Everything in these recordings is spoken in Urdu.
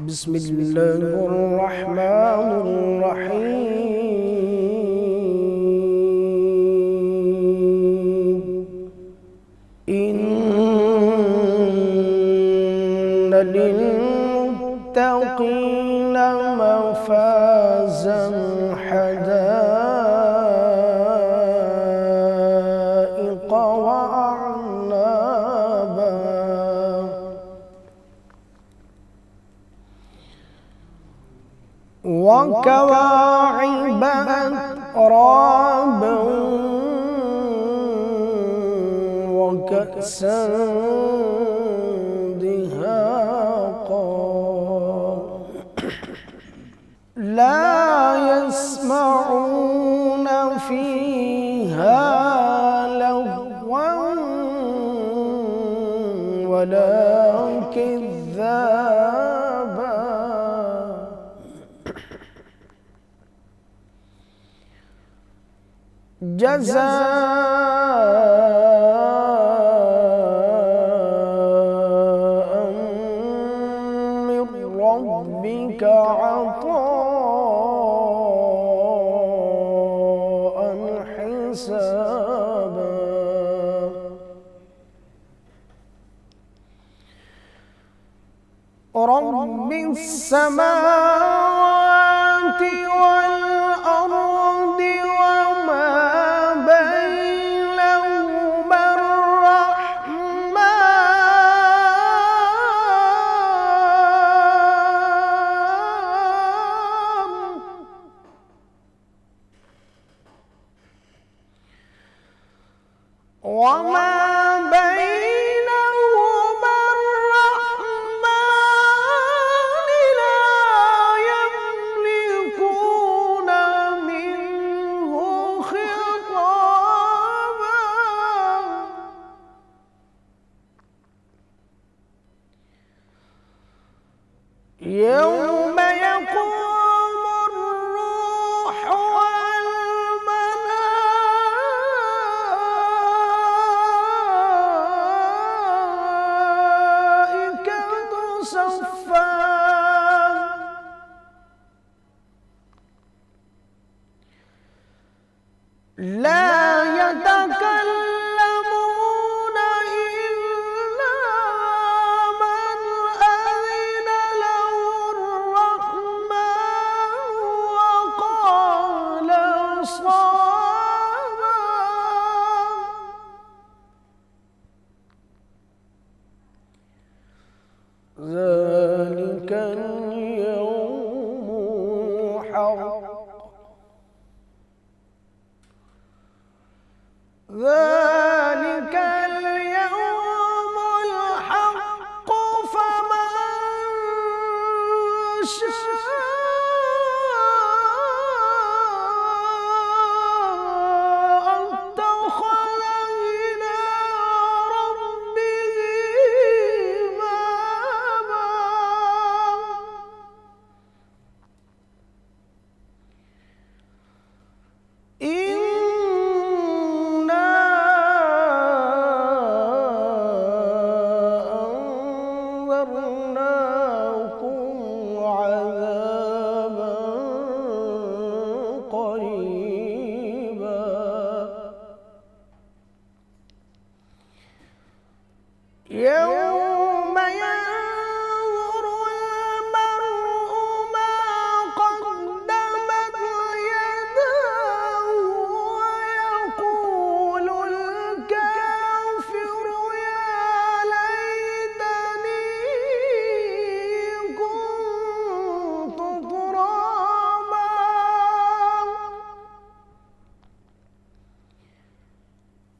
بسم الله الرحمن الرحيم. إن للمتقين مفازا حدائق وأعنابا وكواعب أترابا وكأسا دهاقا لا يسمعون فيها لغوا ولا كذابا جزاء من ربك عطاء حسابا رب السماوات والأرض وما بينهما الرحمن وما بينهما الرحمن لا يملكون منه خطابا يوم يقوم الروح والملائكة صفا لا يتكلمون إلا من أذن له الرحمن وقال صوابا ذلك اليوم الحق ذلك اليوم الحق فمن شاء اتخذ إلى ربه مآبا إنا أنذرناكم عذابا قريبا يوم ينظر المرء ما قدمت يداه ويقول الكافر يا ليتني كنت ترابا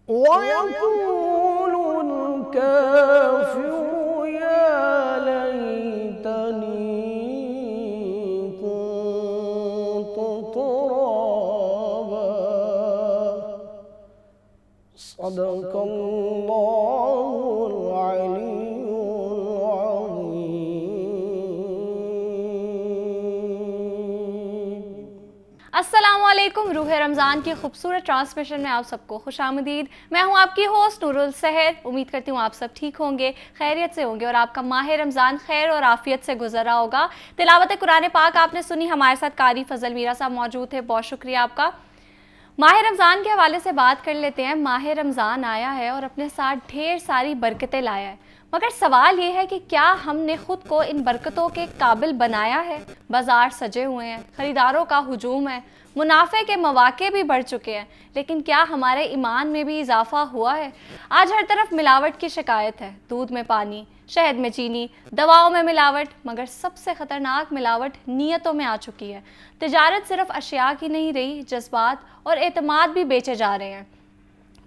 ويقول الكافر يا ليتني كنت ترابا صدق الله العلي العظيم. السلام علیکم، روح رمضان کی خوبصورت ٹرانسمیشن میں آپ سب کو خوش آمدید۔ میں ہوں آپ کی ہوسٹ نور السحر۔ امید کرتی ہوں آپ سب ٹھیک ہوں گے، خیریت سے ہوں گے اور آپ کا ماہ رمضان خیر اور عافیت سے گزر رہا ہوگا۔ تلاوت قرآن پاک آپ نے سنی، ہمارے ساتھ قاری فضل میرا صاحب موجود تھے، بہت شکریہ آپ کا۔ ماہ رمضان کے حوالے سے بات کر لیتے ہیں۔ ماہ رمضان آیا ہے اور اپنے ساتھ ڈھیر ساری برکتیں لایا ہے، مگر سوال یہ ہے کہ کیا ہم نے خود کو ان برکتوں کے قابل بنایا ہے؟ بازار سجے ہوئے ہیں، خریداروں کا ہجوم ہے، منافع کے مواقع بھی بڑھ چکے ہیں، لیکن کیا ہمارے ایمان میں بھی اضافہ ہوا ہے؟ آج ہر طرف ملاوٹ کی شکایت ہے، دودھ میں پانی، شہد میں چینی، دواؤں میں ملاوٹ، مگر سب سے خطرناک ملاوٹ نیتوں میں آ چکی ہے۔ تجارت صرف اشیاء کی نہیں رہی، جذبات اور اعتماد بھی بیچے جا رہے ہیں۔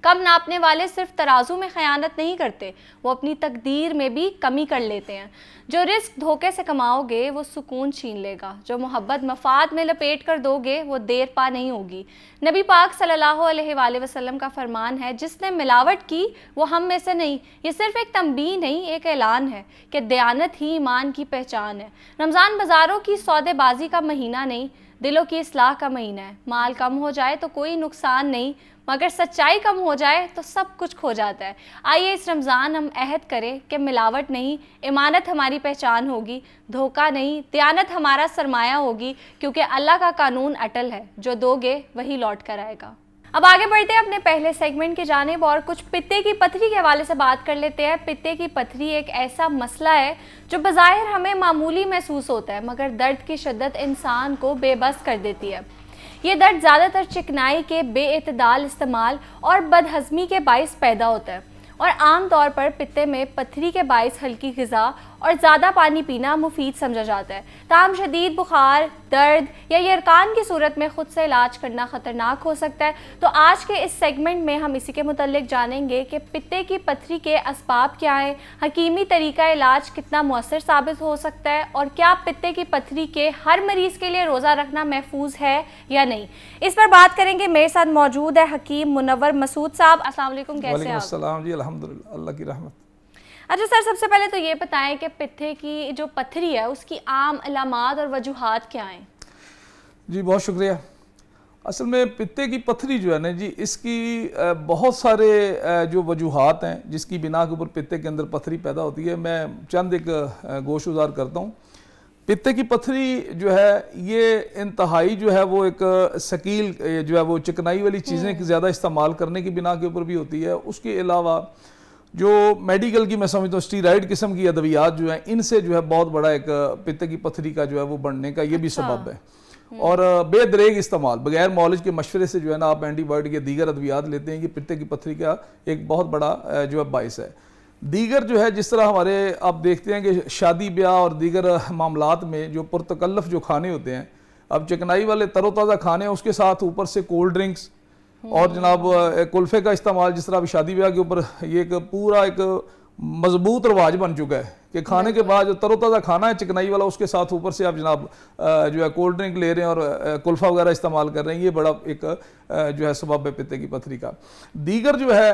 کم ناپنے والے صرف ترازو میں خیانت نہیں کرتے، وہ اپنی تقدیر میں بھی کمی کر لیتے ہیں۔ جو رزق دھوکے سے کماؤ گے وہ سکون چھین لے گا، جو محبت مفاد میں لپیٹ کر دو گے وہ دیر پا نہیں ہوگی۔ نبی پاک صلی اللہ علیہ وآلہ وسلم کا فرمان ہے، جس نے ملاوٹ کی وہ ہم میں سے نہیں۔ یہ صرف ایک تنبیہ نہیں، ایک اعلان ہے کہ دیانت ہی ایمان کی پہچان ہے۔ رمضان بازاروں کی سودے بازی کا مہینہ نہیں، دلوں کی اصلاح کا مہینہ ہے۔ مال کم ہو جائے تو کوئی نقصان نہیں، مگر سچائی کم ہو جائے تو سب کچھ کھو جاتا ہے۔ آئیے اس رمضان ہم عہد کریں کہ ملاوٹ نہیں، امانت ہماری پہچان ہوگی، دھوکہ نہیں، دیانت ہمارا سرمایہ ہوگی، کیونکہ اللہ کا قانون اٹل ہے، جو دو گے وہی لوٹ کر آئے گا۔ اب آگے بڑھتے ہیں اپنے پہلے سیگمنٹ کی جانب اور کچھ پتے کی پتھری کے حوالے سے بات کر لیتے ہیں۔ پتے کی پتھری ایک ایسا مسئلہ ہے جو بظاہر ہمیں معمولی محسوس ہوتا ہے، مگر درد کی شدت انسان کو بے بس کر دیتی ہے۔ یہ درد زیادہ تر چکنائی کے بے اعتدال استعمال اور بدہضمی کے باعث پیدا ہوتا ہے، اور عام طور پر پتے میں پتھری کے باعث ہلکی غذا اور زیادہ پانی پینا مفید سمجھا جاتا ہے۔ تاہم شدید بخار، درد یا یرقان کی صورت میں خود سے علاج کرنا خطرناک ہو سکتا ہے۔ تو آج کے اس سیگمنٹ میں ہم اسی کے متعلق جانیں گے کہ پتے کی پتھری کے اسباب کیا ہیں، حکیمی طریقہ علاج کتنا مؤثر ثابت ہو سکتا ہے، اور کیا پتے کی پتھری کے ہر مریض کے لیے روزہ رکھنا محفوظ ہے یا نہیں۔ اس پر بات کریں گے، میرے ساتھ موجود ہے حکیم منور مسعود صاحب۔ السلام علیکم، کیسے ہیں آپ؟ وعلیکم السلام جی، الحمدللہ، اللہ کی رحمت۔ اچھا سر، سب سے پہلے تو یہ بتائیں کہ پتے کی جو پتھری ہے اس کی عام علامات اور وجوہات کیا ہیں؟ جی بہت شکریہ۔ اصل میں پتے کی پتھری جو ہے نا جی، اس کی بہت سارے جو وجوہات ہیں جس کی بنا کے اوپر پتے کے اندر پتھری پیدا ہوتی ہے۔ میں چند ایک گوش گزار کرتا ہوں۔ پتے کی پتھری جو ہے یہ انتہائی جو ہے وہ ایک ثقیل جو ہے وہ چکنائی والی چیزیں زیادہ استعمال کرنے کی بنا کے اوپر بھی ہوتی ہے۔ اس کے علاوہ جو میڈیکل کی میں سمجھتا ہوں اسٹیرائڈ قسم کی ادویات جو ہیں، ان سے جو ہے بہت بڑا ایک پتے کی پتھری کا جو ہے وہ بڑھنے کا یہ بھی سبب ہے۔ اور بے دریغ استعمال بغیر معالج کے مشورے سے جو ہے نا آپ اینٹی بائیوٹک کے دیگر ادویات لیتے ہیں، یہ پتے کی پتھری کا ایک بہت بڑا جو ہے باعث ہے۔ دیگر جو ہے جس طرح ہمارے آپ دیکھتے ہیں کہ شادی بیاہ اور دیگر معاملات میں جو پرتکلف جو کھانے ہوتے ہیں، اب چکنائی والے تر و تازہ کھانے ہیں، اس کے ساتھ اوپر سے کولڈ ڈرنکس اور جناب کلفے کا استعمال، جس طرح شادی بیاہ کے اوپر یہ ایک پورا ایک مضبوط رواج بن چکا ہے کہ کھانے کے بعد جو تر و تازہ کھانا ہے چکنائی والا، اس کے ساتھ اوپر سے آپ جناب جو ہے کولڈ ڈرنک لے رہے ہیں اور کلفہ وغیرہ استعمال کر رہے ہیں۔ یہ بڑا ایک جو ہے سبب ہے پتے کی پتھری کا۔ دیگر جو ہے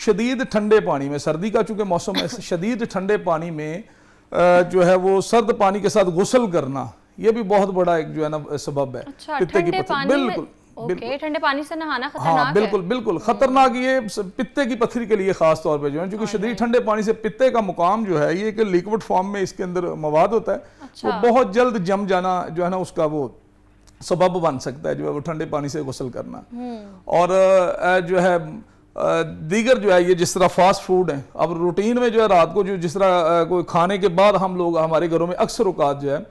شدید ٹھنڈے پانی میں، سردی کا چونکہ موسم ہے، شدید ٹھنڈے پانی میں جو ہے وہ سرد پانی کے ساتھ غسل کرنا، یہ بھی بہت بڑا ایک جو ہے نا سبب ہے پتے کی پتھری۔ بالکل ٹھنڈے پانی سے نہانا خطرناک ہے؟ ہاں بالکل بالکل خطرناک، یہ پتے کی پتھری کے لیے خاص طور پہ جو ہے، چونکہ شدید ٹھنڈے پانی سے پتے کا مقام جو ہے یہ ایک لیکوڈ فارم میں اس کے اندر مواد ہوتا ہے، وہ بہت جلد جم جانا جو ہے نا اس کا وہ سبب بن سکتا ہے جو ہے وہ ٹھنڈے پانی سے غسل کرنا۔ اور جو ہے دیگر جو ہے یہ جس طرح فاسٹ فوڈ ہیں، اب روٹین میں جو ہے رات کو جو جس طرح کوئی کھانے کے بعد ہم لوگ ہمارے گھروں میں اکثر اوقات جو ہے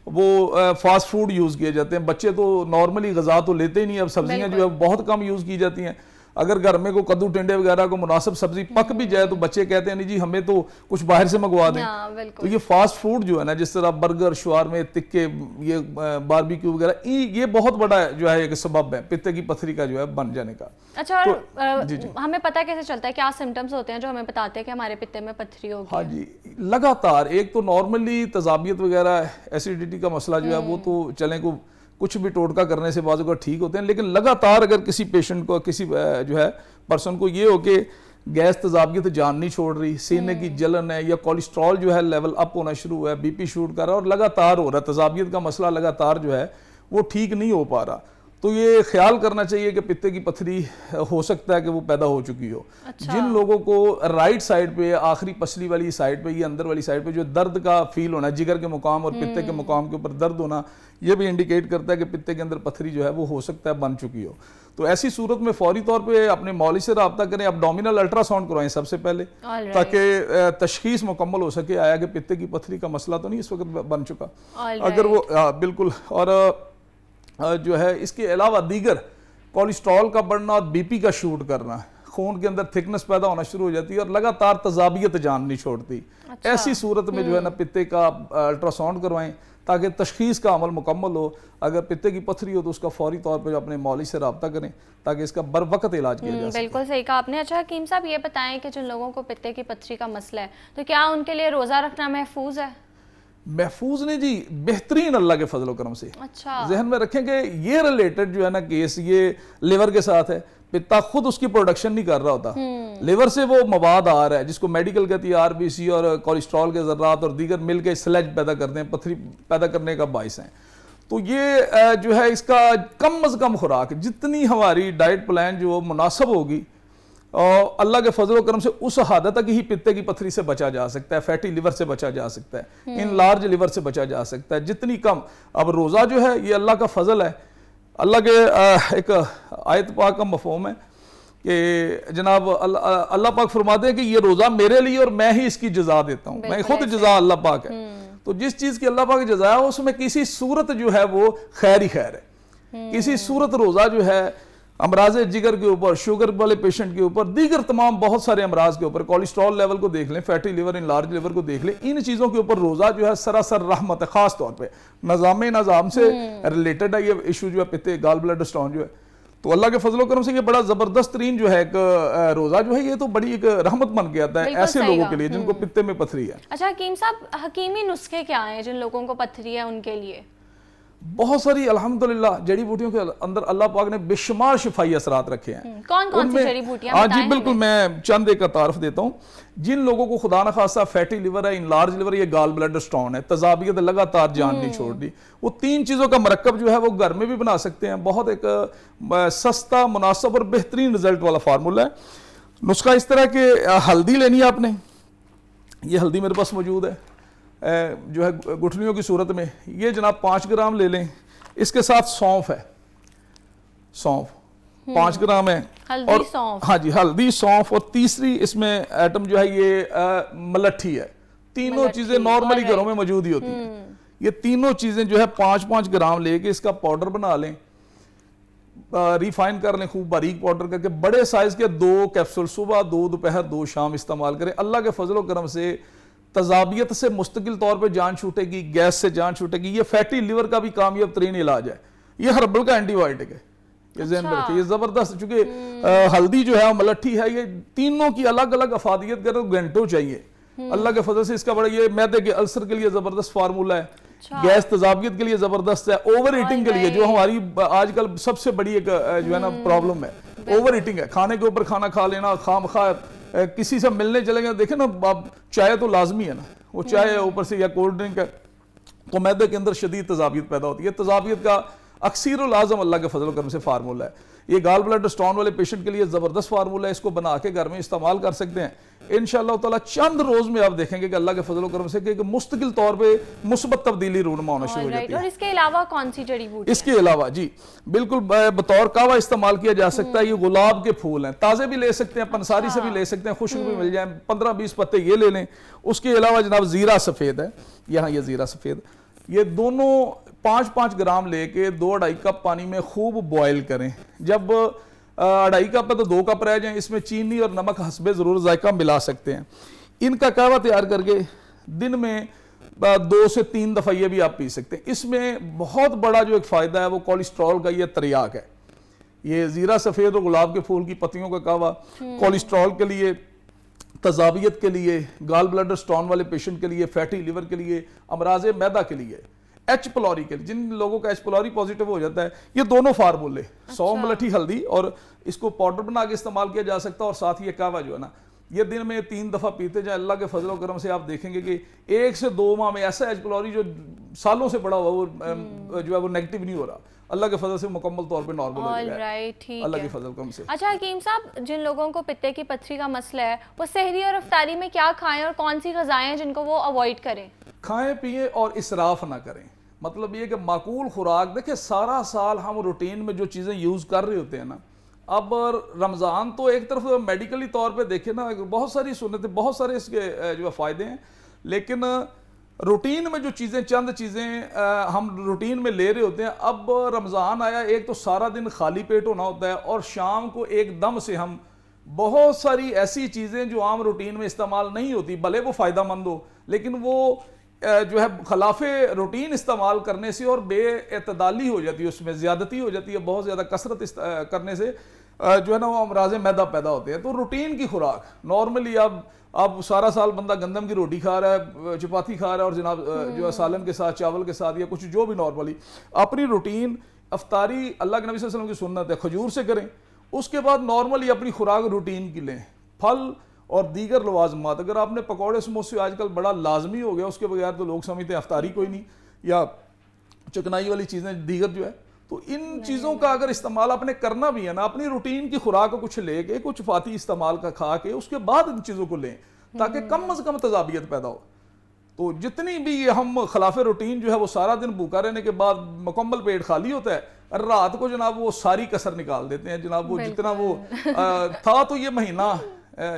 وہ فاسٹ فوڈ یوز کیے جاتے ہیں۔ بچے تو نارملی غذا تو لیتے ہی نہیں، اب سبزیاں جو ہے بہت کم یوز کی جاتی ہیں۔ اگر گھر میں کوئی کدو ٹنڈے وغیرہ کو مناسب سبزی پک بھی جائے تو بچے کہتے ہیں نہیں جی ہمیں تو کچھ باہر سے منگوا دیں۔ تو یہ فاسٹ فوڈ جو ہے نا، جس طرح برگر، شوارمے، تکے، یہ باربیکیو وغیرہ، یہ بہت بڑا جو ہے ایک سبب ہے پتے کی پتھری کا جو ہے بن جانے کا۔ اچھا، اور ہمیں پتہ کیسے چلتا ہے، کیا سمٹمز ہوتے ہیں جو ہمیں بتاتے ہیں کہ ہمارے پتے میں پتھری ہوگی؟ ہاں جی، لگاتار ایک تو نارملی تذابیت وغیرہ، ایسیڈیٹی کا مسئلہ جو ہے وہ تو چلیں کو کچھ بھی ٹوٹکا کرنے سے بعض اوقات ٹھیک ہوتے ہیں، لیکن لگاتار اگر کسی پیشنٹ کو، کسی جو ہے پرسن کو یہ ہو کہ گیس تذابیت جان نہیں چھوڑ رہی، سینے کی جلن ہے، یا کولیسٹرول جو ہے لیول اپ ہونا شروع ہوا ہے، بی پی شوٹ کر رہا ہے اور لگاتار ہو رہا ہے، تذابیت کا مسئلہ لگاتار جو ہے وہ ٹھیک نہیں ہو پا رہا، تو یہ خیال کرنا چاہیے کہ پتے کی پتھری ہو سکتا ہے کہ وہ پیدا ہو چکی ہو. جن لوگوں کو رائٹ سائڈ پہ آخری پسلی والی سائڈ پہ یا اندر والی سائڈ پہ جو درد کا فیل ہونا، جگر کے مقام اور پتے کے مقام کے اوپر درد ہونا، یہ بھی انڈیکیٹ کرتا ہے کہ پتے کے اندر پتھری جو ہے وہ ہو سکتا ہے بن چکی ہو. تو ایسی صورت میں فوری طور پہ اپنے مولوی سے رابطہ کریں، ابڈومینل الٹرا ساؤنڈ کروائیں سب سے پہلے، تاکہ تشخیص مکمل ہو سکے آیا کہ پتے کی پتھری کا مسئلہ تو نہیں اس وقت بن چکا. اگر وہ بالکل، اور جو ہے اس کے علاوہ دیگر کولیسٹرول کا بڑھنا اور بی پی کا شوٹ کرنا، خون کے اندر تھکنس پیدا ہونا شروع ہو جاتی ہے اور لگاتار تذابیت جان نہیں چھوڑتی. ایسی صورت میں جو ہے نا پتے کا الٹرا ساؤنڈ کروائیں تاکہ تشخیص کا عمل مکمل ہو. اگر پتے کی پتھری ہو تو اس کا فوری طور پہ اپنے مولوی سے رابطہ کریں تاکہ اس کا بر وقت علاج کیا جا سکے. بالکل صحیح کہا آپ نے. اچھا حکیم صاحب یہ بتائیں کہ جن لوگوں کو پتے کی پتھری کا مسئلہ ہے تو کیا ان کے لیے روزہ رکھنا محفوظ ہے؟ محفوظ نہیں جی، بہترین اللہ کے فضل و کرم سے. ذہن میں رکھیں کہ یہ ریلیٹڈ جو ہے نا کیس یہ لیور کے ساتھ ہے. پتا خود اس کی پروڈکشن نہیں کر رہا ہوتا، لیور سے وہ مواد آ رہا ہے جس کو میڈیکل کہتی ہے آر بی سی اور کولیسٹرول کے ذرات اور دیگر مل کے سلیج پیدا کرتے ہیں، پتھری پیدا کرنے کا باعث ہیں. تو یہ جو ہے اس کا کم از کم خوراک، جتنی ہماری ڈائٹ پلان جو مناسب ہوگی اور اللہ کے فضل و کرم سے اس حد تک ہی پتے کی پتھری سے بچا جا سکتا ہے، فیٹی لیور سے بچا جا سکتا ہے، ان لارج لیور سے بچا جا سکتا ہے جتنی کم. اب روزہ جو ہے یہ اللہ کا فضل ہے. اللہ کے ایک آیت پاک کا مفہوم ہے کہ جناب اللہ پاک فرماتے ہیں کہ یہ روزہ میرے لیے اور میں ہی اس کی جزا دیتا ہوں. میں خود جزا اللہ پاک ہے. تو جس چیز کی اللہ پاک کی جزا ہے اس میں کسی صورت جو ہے وہ خیر ہی خیر ہے. کسی صورت روزہ جو ہے امراض جگر کے اوپر، شوگر والے پیشنٹ کے اوپر، دیگر تمام بہت سارے امراض کے اوپر، کولیسٹرول لیول کو دیکھ لیں، fatty liver, enlarge liver کو دیکھ لیں، ان چیزوں کے اوپر روزہ جو ہے سراسر رحمت ہے. خاص طور پہ نظام سے ریلیٹڈ ہے یہ ایشو جو ہے پتے گال بلیڈر سٹون جو ہے. تو اللہ کے فضل و کرم سے یہ بڑا زبردست ترین جو ہے ایک روزہ جو ہے یہ تو بڑی ایک رحمت بن کے آتا ہے ایسے لوگوں کے لیے جن کو پتے میں پتھری ہے. اچھا حکیم صاحب، حکیمی نسخے کیا ہیں جن لوگوں کو پتھری ہے ان کے لیے؟ بہت ساری الحمدللہ جڑی بوٹیوں کے اندر اللہ پاک نے بے شمار شفائی اثرات رکھے ہیں. کون کون سی جڑی بوٹیاں؟ ہاں جی بالکل، میں چند ایک کا تعارف دیتا ہوں. جن لوگوں کو خدا نخواستہ فیٹی لیور ہے، ان لارج لیور، یہ گال بلیڈر سٹون ہے، تذابیت لگاتار جان نہیں چھوڑ دی، وہ تین چیزوں کا مرکب جو ہے وہ گھر میں بھی بنا سکتے ہیں. بہت ایک سستا، مناسب اور بہترین رزلٹ والا فارمولہ ہے. نسخہ اس طرح کہ ہلدی لینی ہے آپ نے، یہ ہلدی میرے پاس موجود ہے جو ہے گٹھلیوں کی صورت میں، یہ جناب 5 گرام لے لیں. اس کے ساتھ سونف ہے، سونف 5 گرام ہے، اور ہاں جی ہلدی، سونف، اور تیسری اس میں ایٹم جو ہے یہ ملٹھی ہے. تینوں چیزیں نارملی گھروں میں موجود ہی ہوتی ہیں. یہ تینوں چیزیں جو ہے 5 گرام لے کے اس کا پاؤڈر بنا لیں، ریفائن کر لیں خوب باریک پاؤڈر کر کے. بڑے سائز کے 2 کیپسول صبح، 2 دوپہر، 2 شام استعمال کریں. اللہ کے فضل و کرم سے تذابیت سے مستقل طور پہ جان چھوٹے گی، گیس سے جان چھوٹے گی. یہ فیٹی لیور کا بھی کامیاب ترین علاج ہے. یہ ہربل کا اینٹی بائیوٹک ہے، یہ ذہن میں رکھیں. یہ زبردست، چونکہ ہلدی جو ہے ملٹھی ہے، یہ تینوں کی الگ الگ افادیت کرے تو گھنٹوں چاہیے. اللہ کے فضل سے اس کا بڑا، یہ معدے کے السر کے لیے زبردست فارمولہ ہے، گیس تذابیت کے لیے زبردست ہے، اوور ایٹنگ کے لیے جو ہماری آج کل سب سے بڑی ایک جو ہے نا پرابلم ہے، اوور ایٹنگ ہے. کھانے کے اوپر کھانا کھا لینا، خواہ کسی سے ملنے چلے گئے، دیکھیں نا آپ چائے تو لازمی ہے نا، وہ چائے اوپر سے یا کولڈ ڈرنک ہے تو معدے کے اندر شدید تذابیت پیدا ہوتی ہے. تذابیت کا اکثر العظم اللہ کے فضل و کرم سے فارمولہ ہے. یہ گال بلیڈر سٹون والے پیشنٹ کے لیے زبردست فارمولہ ہے. اس کو بنا کے گھر میں استعمال کر سکتے ہیں. انشاءاللہ تعالیٰ چند روز میں آپ دیکھیں گے کہ اللہ کے فضل و کرم سے کہ مستقل طور پہ مثبت تبدیلی رونما ہونا شروع ہو جاتی ہے. اور اس کے علاوہ کون سی جڑی بوٹی؟ اس کے علاوہ جی بالکل بطور کعوہ استعمال کیا جا سکتا ہے. یہ گلاب کے پھول ہیں، تازے بھی لے سکتے ہیں، پنساری سے بھی لے سکتے ہیں، خشک بھی مل جائیں. 15-20 پتے یہ لے لیں. اس کے علاوہ جناب زیرہ سفید ہے، یہاں یہ زیرہ سفید، یہ دونوں 5 گرام لے کے 2-2.5 کپ پانی میں خوب بوائل کریں. جب 2.5 کپ ہے تو 2 کپ رہ جائیں. اس میں چینی اور نمک حسب ضرور ذائقہ ملا سکتے ہیں. ان کا قہوہ تیار کر کے دن میں 2 سے 3 دفعہ یہ بھی آپ پی سکتے ہیں. اس میں بہت بڑا جو ایک فائدہ ہے وہ کولیسٹرول کا یہ تریاک ہے. یہ زیرہ سفید اور گلاب کے پھول کی پتیوں کا قہوہ کولیسٹرول کے لیے، تذابیت کے لیے، گال بلیڈر سٹون والے پیشنٹ کے لیے، فیٹی لیور کے لیے، امراض معدہ کے لیے، ایچ پلوری کے لیے، جن لوگوں کا ایچ پلوری پوزیٹو ہو جاتا ہے، یہ دونوں فارمولے سونف، ملٹھی، ہلدی، اور اس کو پاؤڈر بنا کے استعمال کیا جا سکتا ہے. اور ساتھ ہی یہ قہوہ جو ہے نا یہ دن میں 3 دفعہ پیتے جائیں. اللہ کے فضل و کرم سے آپ دیکھیں گے کہ 1 سے 2 ماہ میں ایسا ایچ پلوری جو سالوں سے پڑا ہوا وہ جو ہے وہ نیگیٹو نہیں ہو رہا. اللہ کے فضل سے مکمل طور پہ نارمل ہو آل گیا ہے رائٹ، ٹھیک اللہ ہے. کے فضل کم سے. اچھا حکیم صاحب، جن لوگوں کو پتے کی پتھری کا مسئلہ ہے وہ سحری اور افطاری میں کیا کھائیں اور کون سی غذائیں ہیں جن کو وہ اوائڈ کریں؟ کھائیں پئیں اور اسراف نہ کریں. مطلب یہ کہ معقول خوراک، دیکھیں سارا سال ہم روٹین میں جو چیزیں یوز کر رہے ہوتے ہیں نا، اب رمضان تو ایک طرف میڈیکلی طور پہ دیکھیں نا بہت ساری سنتیں، بہت سارے اس کے جو فائدے ہیں، لیکن روٹین میں جو چیزیں، چند چیزیں ہم روٹین میں لے رہے ہوتے ہیں. اب رمضان آیا، ایک تو سارا دن خالی پیٹ ہونا ہوتا ہے اور شام کو ایک دم سے ہم بہت ساری ایسی چیزیں جو عام روٹین میں استعمال نہیں ہوتی، بھلے وہ فائدہ مند ہو لیکن وہ جو ہے خلاف روٹین استعمال کرنے سے اور بے اعتدالی ہو جاتی ہے، اس میں زیادتی ہو جاتی ہے، بہت زیادہ کثرت کرنے سے جو ہے نا وہ امراض معدہ پیدا ہوتے ہیں. تو روٹین کی خوراک نارملی اب سارا سال بندہ گندم کی روٹی کھا رہا ہے، چپاتی کھا رہا ہے اور جناب جو ہے سالن کے ساتھ، چاول کے ساتھ یا کچھ جو بھی نارملی اپنی روٹین افطاری اللہ کے نبی صلی اللہ علیہ وسلم کی سنت ہے کھجور سے کریں. اس کے بعد نارملی اپنی خوراک روٹین کی لیں، پھل اور دیگر لوازمات. اگر آپ نے پکوڑے سموسے آج کل بڑا لازمی ہو گیا، اس کے بغیر تو لوگ سمجھتے ہیں افطاری کوئی نہیں، یا چکنائی والی چیزیں دیگر جو ہے، تو ان چیزوں کا اگر استعمال آپ نے کرنا بھی ہے نا، اپنی روٹین کی خوراک کو کچھ لے کے، کچھ فاتی استعمال کا کھا کے اس کے بعد ان چیزوں کو لیں تاکہ کم از کم تضابیت پیدا ہو. تو جتنی بھی ہم خلاف روٹین جو ہے وہ سارا دن بھوکا رہنے کے بعد مکمل پیٹ خالی ہوتا ہے، رات کو جناب وہ ساری کسر نکال دیتے ہیں جناب. وہ جتنا وہ تھا تو یہ مہینہ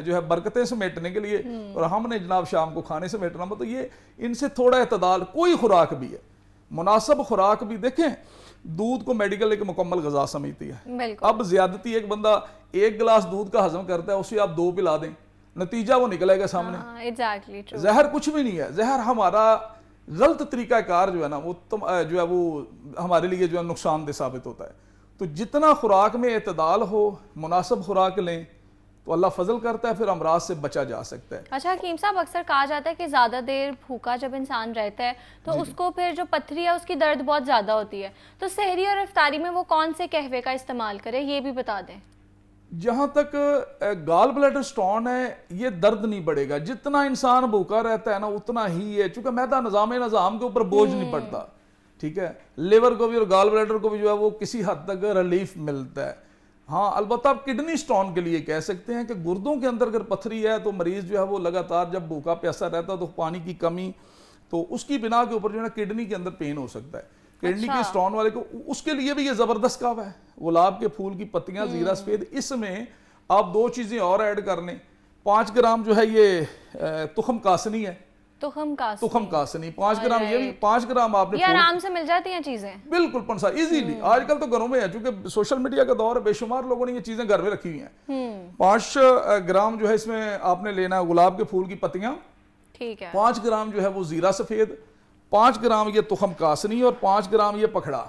جو ہے برکتیں سمیٹنے کے لیے، اور ہم نے جناب شام کو کھانے سمیٹنا. تو یہ ان سے تھوڑا اعتدال، کوئی خوراک بھی ہے مناسب خوراک بھی. دیکھیں دودھ کو میڈیکل ایک مکمل غذا سمجھتی ہے. اب زیادتی ایک بندہ ایک گلاس دودھ کا ہضم کرتا ہے، اسے آپ 2 پلا دیں، نتیجہ وہ نکلے گا سامنے. زہر کچھ بھی نہیں ہے. زہر ہمارا غلط طریقہ کار جو ہے نا وہ جو ہے وہ ہمارے لیے جو ہے نقصان دہ ثابت ہوتا ہے. تو جتنا خوراک میں اعتدال ہو، مناسب خوراک لیں تو اللہ فضل کرتا ہے، پھر امراض سے بچا جا سکتا ہے. اچھا حکیم صاحب، اکثر کہا جاتا ہے کہ زیادہ دیر بھوکا جب انسان رہتا ہے تو اس کو پھر جو پتھری ہے اس کی درد بہت زیادہ ہوتی ہے. تو سحری اور افطاری میں وہ کون سے قہوے کا استعمال کرے، یہ بھی بتا دیں. جہاں تک گال بلیڈر سٹون ہے، یہ درد نہیں بڑھے گا. جتنا انسان بھوکا رہتا ہے نا اتنا ہی ہے، چونکہ میدا نظام کے اوپر بوجھ نہیں پڑتا. ٹھیک ہے، لیور کو بھی اور گال بلیڈر کو بھی جو ہے وہ کسی حد تک ریلیف ملتا ہے. ہاں البتہ آپ کڈنی سٹون کے لیے کہہ سکتے ہیں کہ گردوں کے اندر اگر پتھری ہے تو مریض جو ہے وہ لگاتار جب بھوکا پیاسا رہتا ہے تو پانی کی کمی، تو اس کی بنا کے اوپر جو ہے نا کڈنی کے اندر پین ہو سکتا ہے. کڈنی کے سٹون والے کو اس کے لیے بھی یہ زبردست کہوا ہے. گلاب کے پھول کی پتیاں، زیرہ سفید، اس میں آپ 2 چیزیں اور ایڈ کر لیں. 5 گرام جو ہے یہ تخم کاسنی ہے، تخم کاسنی 5 گرام، یہ بھی 5 گرام آپ نے، یہ آرام سے مل جاتی ہیں چیزیں بالکل پنسا ایزیلی. آج کل تو گھروں میں ہے، چونکہ سوشل میڈیا کا دور ہے، بے شمار لوگوں نے یہ چیزیں گھر میں رکھی ہوئی ہیں. 5 گرام جو ہے اس میں آپ نے لینا ہے گلاب کے پھول کی پتیاں، ٹھیک ہے. 5 گرام جو ہے وہ زیرہ سفید، 5 گرام یہ تخم کاسنی اور 5 گرام یہ پکھڑا.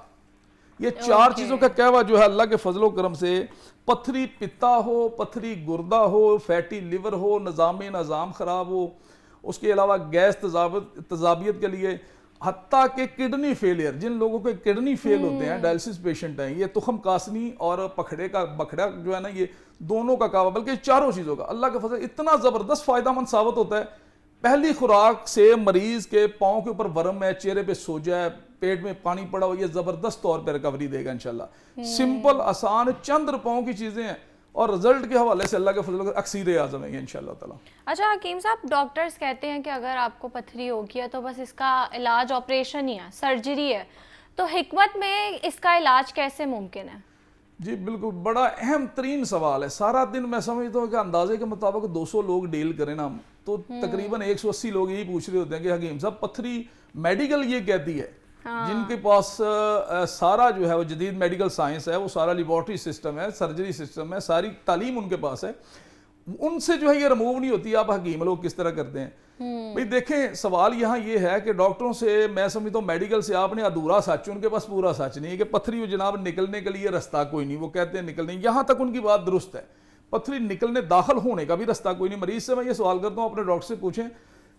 یہ 4 چیزوں کا کہوا جو ہے اللہ کے فضل و کرم سے پتھری پتا ہو، پتھری گردہ ہو، فیٹی لیور ہو، نظام خراب ہو، اس کے علاوہ گیس تضابیت کے لیے، حتیٰ کہ کڈنی فیلئر، جن لوگوں کے کڈنی فیل ہوتے ہیں، ڈائلسس پیشنٹ ہیں، یہ تخم کاسنی اور پکھڑے کا بکھڑا جو ہے نا، یہ دونوں کا کہوا، بلکہ 4 چیزوں کا اللہ کے فضل اتنا زبردست فائدہ مند ثابت ہوتا ہے. پہلی خوراک سے مریض کے پاؤں کے اوپر ورم ہے، چہرے پہ سوجا ہے، پیٹ میں پانی پڑا ہو، یہ زبردست طور پہ ریکوری دے گا انشاءاللہ. سمپل آسان چند روپوں کی چیزیں ہیں اور رزلٹ کے حوالے سے اللہ کے فضل و اکثیر اعظم ہے انشاءاللہ تعالی. اچھا حکیم صاحب، ڈاکٹرز کہتے ہیں کہ اگر آپ کو پتھری ہو گیا تو بس اس کا علاج آپریشن ہی ہے، سرجری ہے. تو حکمت میں اس کا علاج کیسے ممکن ہے؟ جی بالکل، بڑا اہم ترین سوال ہے. سارا دن میں سمجھتا ہوں کہ اندازے کے مطابق 200 لوگ ڈیل کریں نا ہم تو تقریباً 180 لوگ یہی پوچھ رہے ہوتے ہیں کہ حکیم صاحب پتھری میڈیکل یہ کہتی ہے، جن کے پاس سارا جو ہے وہ جدید میڈیکل سائنس ہے، وہ سارا لیبارٹری سسٹم ہے، سرجری سسٹم ہے، ساری تعلیم ان کے پاس ہے، ان سے جو ہے یہ ریموو نہیں ہوتی. آپ حکیم لوگ کس طرح کرتے ہیں؟ بھئی دیکھیں سوال یہاں یہ ہے کہ ڈاکٹروں سے میں سمجھتا ہوں میڈیکل سے آپ نے ادھورا سچ، ان کے پاس پورا سچ نہیں ہے کہ پتھری جناب نکلنے کے لیے رستہ کوئی نہیں. وہ کہتے ہیں نکلنے، یہاں تک ان کی بات درست ہے، پتھری نکلنے داخل ہونے کا بھی رستہ کوئی نہیں. مریض سے میں یہ سوال کرتا ہوں اپنے ڈاکٹر سے پوچھیں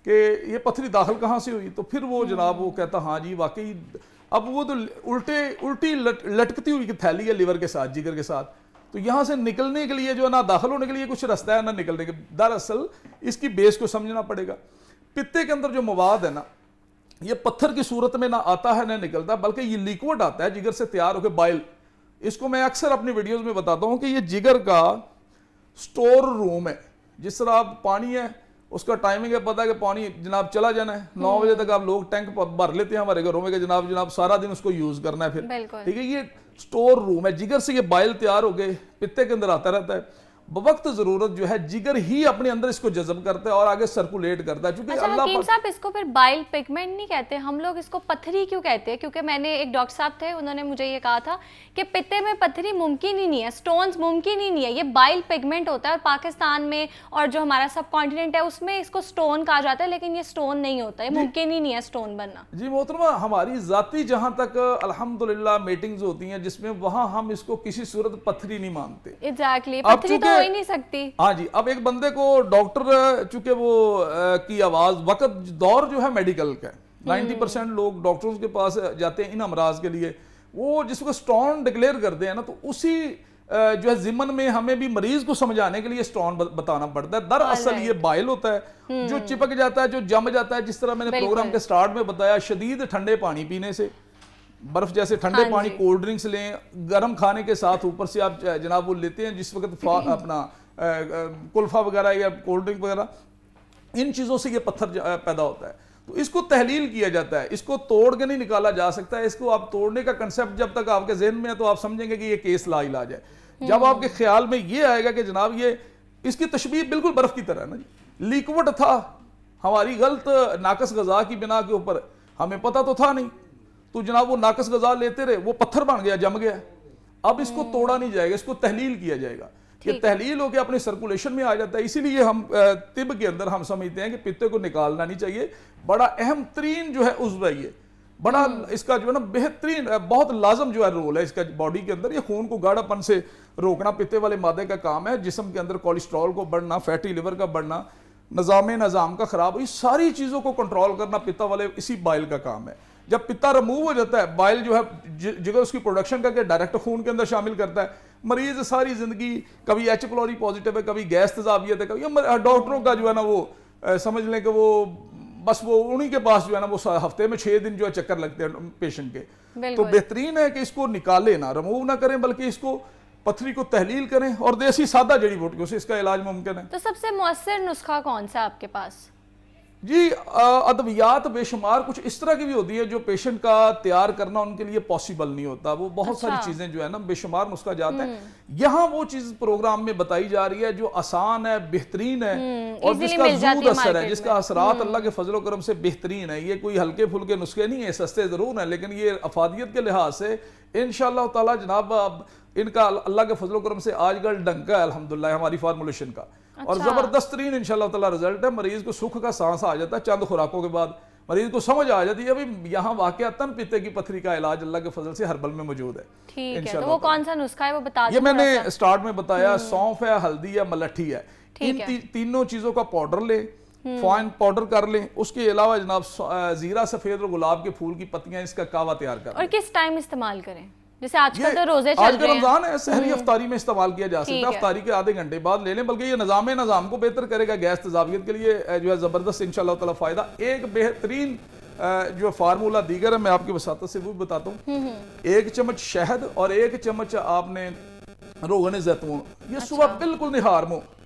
کہ یہ پتھری داخل کہاں سے ہوئی، تو پھر وہ جناب وہ کہتا ہاں جی واقعی. اب وہ تو الٹی لٹکتی ہوئی تھیلی ہے لیور کے ساتھ، جگر کے ساتھ، تو یہاں سے نکلنے کے لیے جو ہے نہ داخل ہونے کے لیے کچھ رستہ ہے نہ نکلنے کے. دراصل اس کی بیس کو سمجھنا پڑے گا. پتے کے اندر جو مواد ہے نا، یہ پتھر کی صورت میں نہ آتا ہے نہ نکلتا، بلکہ یہ لیکوڈ آتا ہے جگر سے تیار ہو کے بائل. اس کو میں اکثر اپنی ویڈیوز میں بتاتا ہوں کہ یہ جگر کا سٹور روم ہے. جس طرح آپ پانی ہے اس کا ٹائمنگ ہے، پتہ ہے کہ پانی جناب چلا جانا ہے 9 بجے تک آپ لوگ ٹینک بھر لیتے ہیں ہمارے گھروں میں کہ جناب سارا دن اس کو یوز کرنا ہے. پھر ٹھیک ہے، یہ سٹور روم ہے. جگر سے یہ بائل تیار ہو گئے پتے کے اندر آتا رہتا ہے. بوقت ضرورت جو ہے جگر ہی اپنے اندر اس کو جذب کرتا ہے اور آگے سرکولیٹ کرتا ہے. چونکہ اللہ حکیم صاحب اس کو پھر بائل پگمنٹ نہیں کہتے ہم لوگ، اس کو پتھری کیوں کہتے ہیں؟ کیونکہ میں نے ایک ڈاکٹر صاحب تھے، انہوں نے مجھے یہ کہا تھا کہ پتے میں پتھری ممکن ہی نہیں ہے، سٹونز ممکن ہی نہیں ہے، یہ بائل پگمنٹ ہوتا ہے. اور پاکستان میں اور جو ہمارا سب کانٹیننٹ ہے اس میں اس کو سٹون کہا جاتا ہے، لیکن یہ سٹون نہیں ہوتا، یہ ممکن ہی نہیں ہے سٹون بننا. جی محترمہ، ہماری ذاتی جہاں تک الحمدللہ میٹنگز ہوتی ہیں جس میں وہاں ہم اس کو کسی صورت پتھری نہیں مانتے. ایگزیکٹلی، پتھری تو ہو ہی نہیں سکتی. ہاں جی، اب ایک بندے کو ڈاکٹر چونکہ وہ کی آواز وقت دور جو ہے میڈیکل کا 90% لوگ ڈاکٹروں کے پاس جاتے ہیں ان امراض کے لیے، وہ جس کو سٹون ڈکلیئر کرتے ہیں نا، تو اسی جو ہے ضمن میں ہمیں بھی مریض کو سمجھانے کے لیے سٹون بتانا پڑتا ہے. دراصل یہ بائل ہوتا ہے جو چپک جاتا ہے، جو جم جاتا ہے. جس طرح میں نے پروگرام کے سٹارٹ میں بتایا، شدید ٹھنڈے پانی پینے سے، برف جیسے ٹھنڈے پانی، کولڈ ڈرنکس لیں، گرم کھانے کے ساتھ اوپر سے آپ جناب وہ لیتے ہیں جس وقت اپنا کلفہ وغیرہ یا کولڈ ڈرنک وغیرہ، ان چیزوں سے یہ پتھر پیدا ہوتا ہے. تو اس کو تحلیل کیا جاتا ہے، اس کو توڑ کے نہیں نکالا جا سکتا ہے. اس کو آپ توڑنے کا کنسیپٹ جب تک آپ کے ذہن میں ہے تو آپ سمجھیں گے کہ یہ کیس لا علاج ہے. جب آپ کے خیال میں یہ آئے گا کہ جناب یہ اس کی تشبیہ بالکل برف کی طرح ہے نا جی، لیکوڈ تھا، ہماری غلط ناقص غذا کی بنا کے اوپر ہمیں پتہ تو تھا نہیں، تو جناب وہ ناقص غذا لیتے رہے، وہ پتھر بن گیا، جم گیا. اب اس کو توڑا نہیں جائے گا، اس کو تحلیل کیا جائے گا. یہ تحلیل ہو کے اپنے سرکولیشن میں آ جاتا ہے. اسی لیے ہم طب کے اندر ہم سمجھتے ہیں کہ پتے کو نکالنا نہیں چاہیے. بڑا اہم ترین جو ہے عضو ہے یہ، بڑا اس کا جو ہے نا بہترین بہت لازم جو ہے رول ہے اس کا باڈی کے اندر. یہ خون کو گاڑھا پن سے روکنا پتے والے مادے کا کام ہے. جسم کے اندر کولیسٹرول کو بڑھنا، فیٹی لیور کا بڑھنا، نظام کا خراب، یہ ساری چیزوں کو کنٹرول کرنا پتا والے اسی بائل کا کام ہے. جب پتا ریموو ہو جاتا ہے، بائل جو ہے جگر اس کی پروڈکشن کر کے ڈائریکٹ خون کے اندر شامل کرتا ہے. مریض ساری زندگی کبھی ایچ پلوری پازیٹیو ہے، کبھی گیس تیزابیت ہے، کبھی ڈاکٹروں کا جو ہے نا وہ سمجھ لیں کہ وہ بس وہ انہی کے پاس جو ہے نا وہ ہفتے میں 6 دن جو ہے چکر لگتے ہیں پیشنٹ کے. تو بہترین ہے کہ اس کو نکالے نہ، ریموو نہ کریں، بلکہ اس کو پتھری کو تحلیل کریں اور دیسی سادہ جڑی بوٹیوں سے اس کا علاج ممکن ہے. تو سب سے مؤثر نسخہ کون سا آپ کے پاس؟ جی ادویات بے شمار کچھ اس طرح کی بھی ہوتی ہے جو پیشنٹ کا تیار کرنا ان کے لیے پاسبل نہیں ہوتا. وہ بہت ساری چیزیں جو ہے نا بے شمار نسخہ جاتے ہیں. یہاں وہ چیز پروگرام میں بتائی جا رہی ہے جو آسان ہے، بہترین ہے اور جس کا زود اثر ہے، جس کا اثرات اللہ کے فضل و کرم سے بہترین ہے. یہ کوئی ہلکے پھلکے نسخے نہیں ہیں، سستے ضرور ہیں، لیکن یہ افادیت کے لحاظ سے انشاءاللہ تعالی جناب ان کا اللہ کے فضل و کرم سے آج کل ڈنکا ہے الحمدللہ ہماری فارمولیشن کا، اور زبردست ترین انشاءاللہ تعالی رزلٹ ہے. مریض کو سکھ کا سانس آ جاتا ہے چند خوراکوں کے بعد، مریض کو سمجھ آ جاتی ہے ابھی یہاں واقعتاً پتے کی پتھری کا علاج اللہ کے فضل سے ہربل میں موجود ہے. ٹھیک ہے، تو وہ کون سا نسخہ ہے وہ بتا دیں. یہ میں نے سٹارٹ میں بتایا، سونف ہے، ہلدی ہے، ملٹھی ہے. ان تینوں چیزوں کا پاؤڈر لیں، فائن پاؤڈر کر لیں. اس کے علاوہ جناب زیرہ سفید اور گلاب کے پھول کی پتیاں، اس کا کعوہ تیار کر لیں. اور کس ٹائم استعمال کریں؟ جیسے آج کل تو روزے چل رہے ہیں، آج کل رمضان ہے، سحری افطاری میں استعمال کیا جا سکتا ہے. افطاری کے آدھے گھنٹے بعد لے لیں، بلکہ یہ نظام کو بہتر کرے گا. گیس تیزابیت کے لیے جو ہے زبردست انشاءاللہ تعالی فائدہ. ایک بہترین جو فارمولہ دیگر ہے میں آپ کی وساطت سے وہ بھی بتاتا ہوں. 1 چمچ شہد اور 1 چمچ آپ نے روغن زیتون، یہ صبح بالکل نہار منہ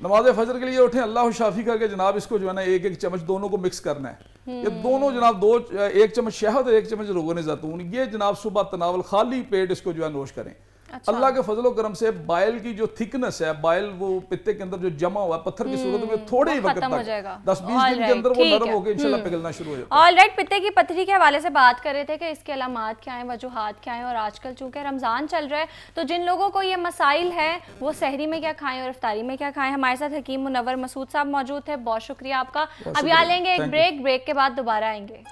نماز فجر کے لیے اٹھیں، اللہ شافی کر کے جناب اس کو جو ہے نا 1 چمچ دونوں کو مکس کرنا ہے. یہ دونوں جناب 1 چمچ شہد اور 1 چمچ روغن زیتون، یہ جناب صبح تناول خالی پیٹ اس کو جو ہے نوش کریں. اللہ کے فضل و کرم سے بائل کی جو تھکنس ہے، بائل وہ پتے کے اندر جو جمع ہوا ہے پتھر کی صورت میں تھوڑے ہی وقت تک 10-20 دن کے اندر وہ نرم ہو کے انشاءاللہ پگھلنا شروع ہو جاتا ہے. آل رائٹ، پتے کی پتھری کے حوالے سے بات کر رہے تھے کہ اس کے علامات کیا ہیں، وجوہات کیا ہیں، اور آج کل چونکہ رمضان چل رہا ہے تو جن لوگوں کو یہ مسائل ہیں وہ سحری میں کیا کھائیں اور افطاری میں کیا کھائیں. ہمارے ساتھ حکیم منور مسعود صاحب موجود تھے، بہت شکریہ آپ کا. اب یہاں لیں گے ایک بریک کے بعد دوبارہ آئیں گے.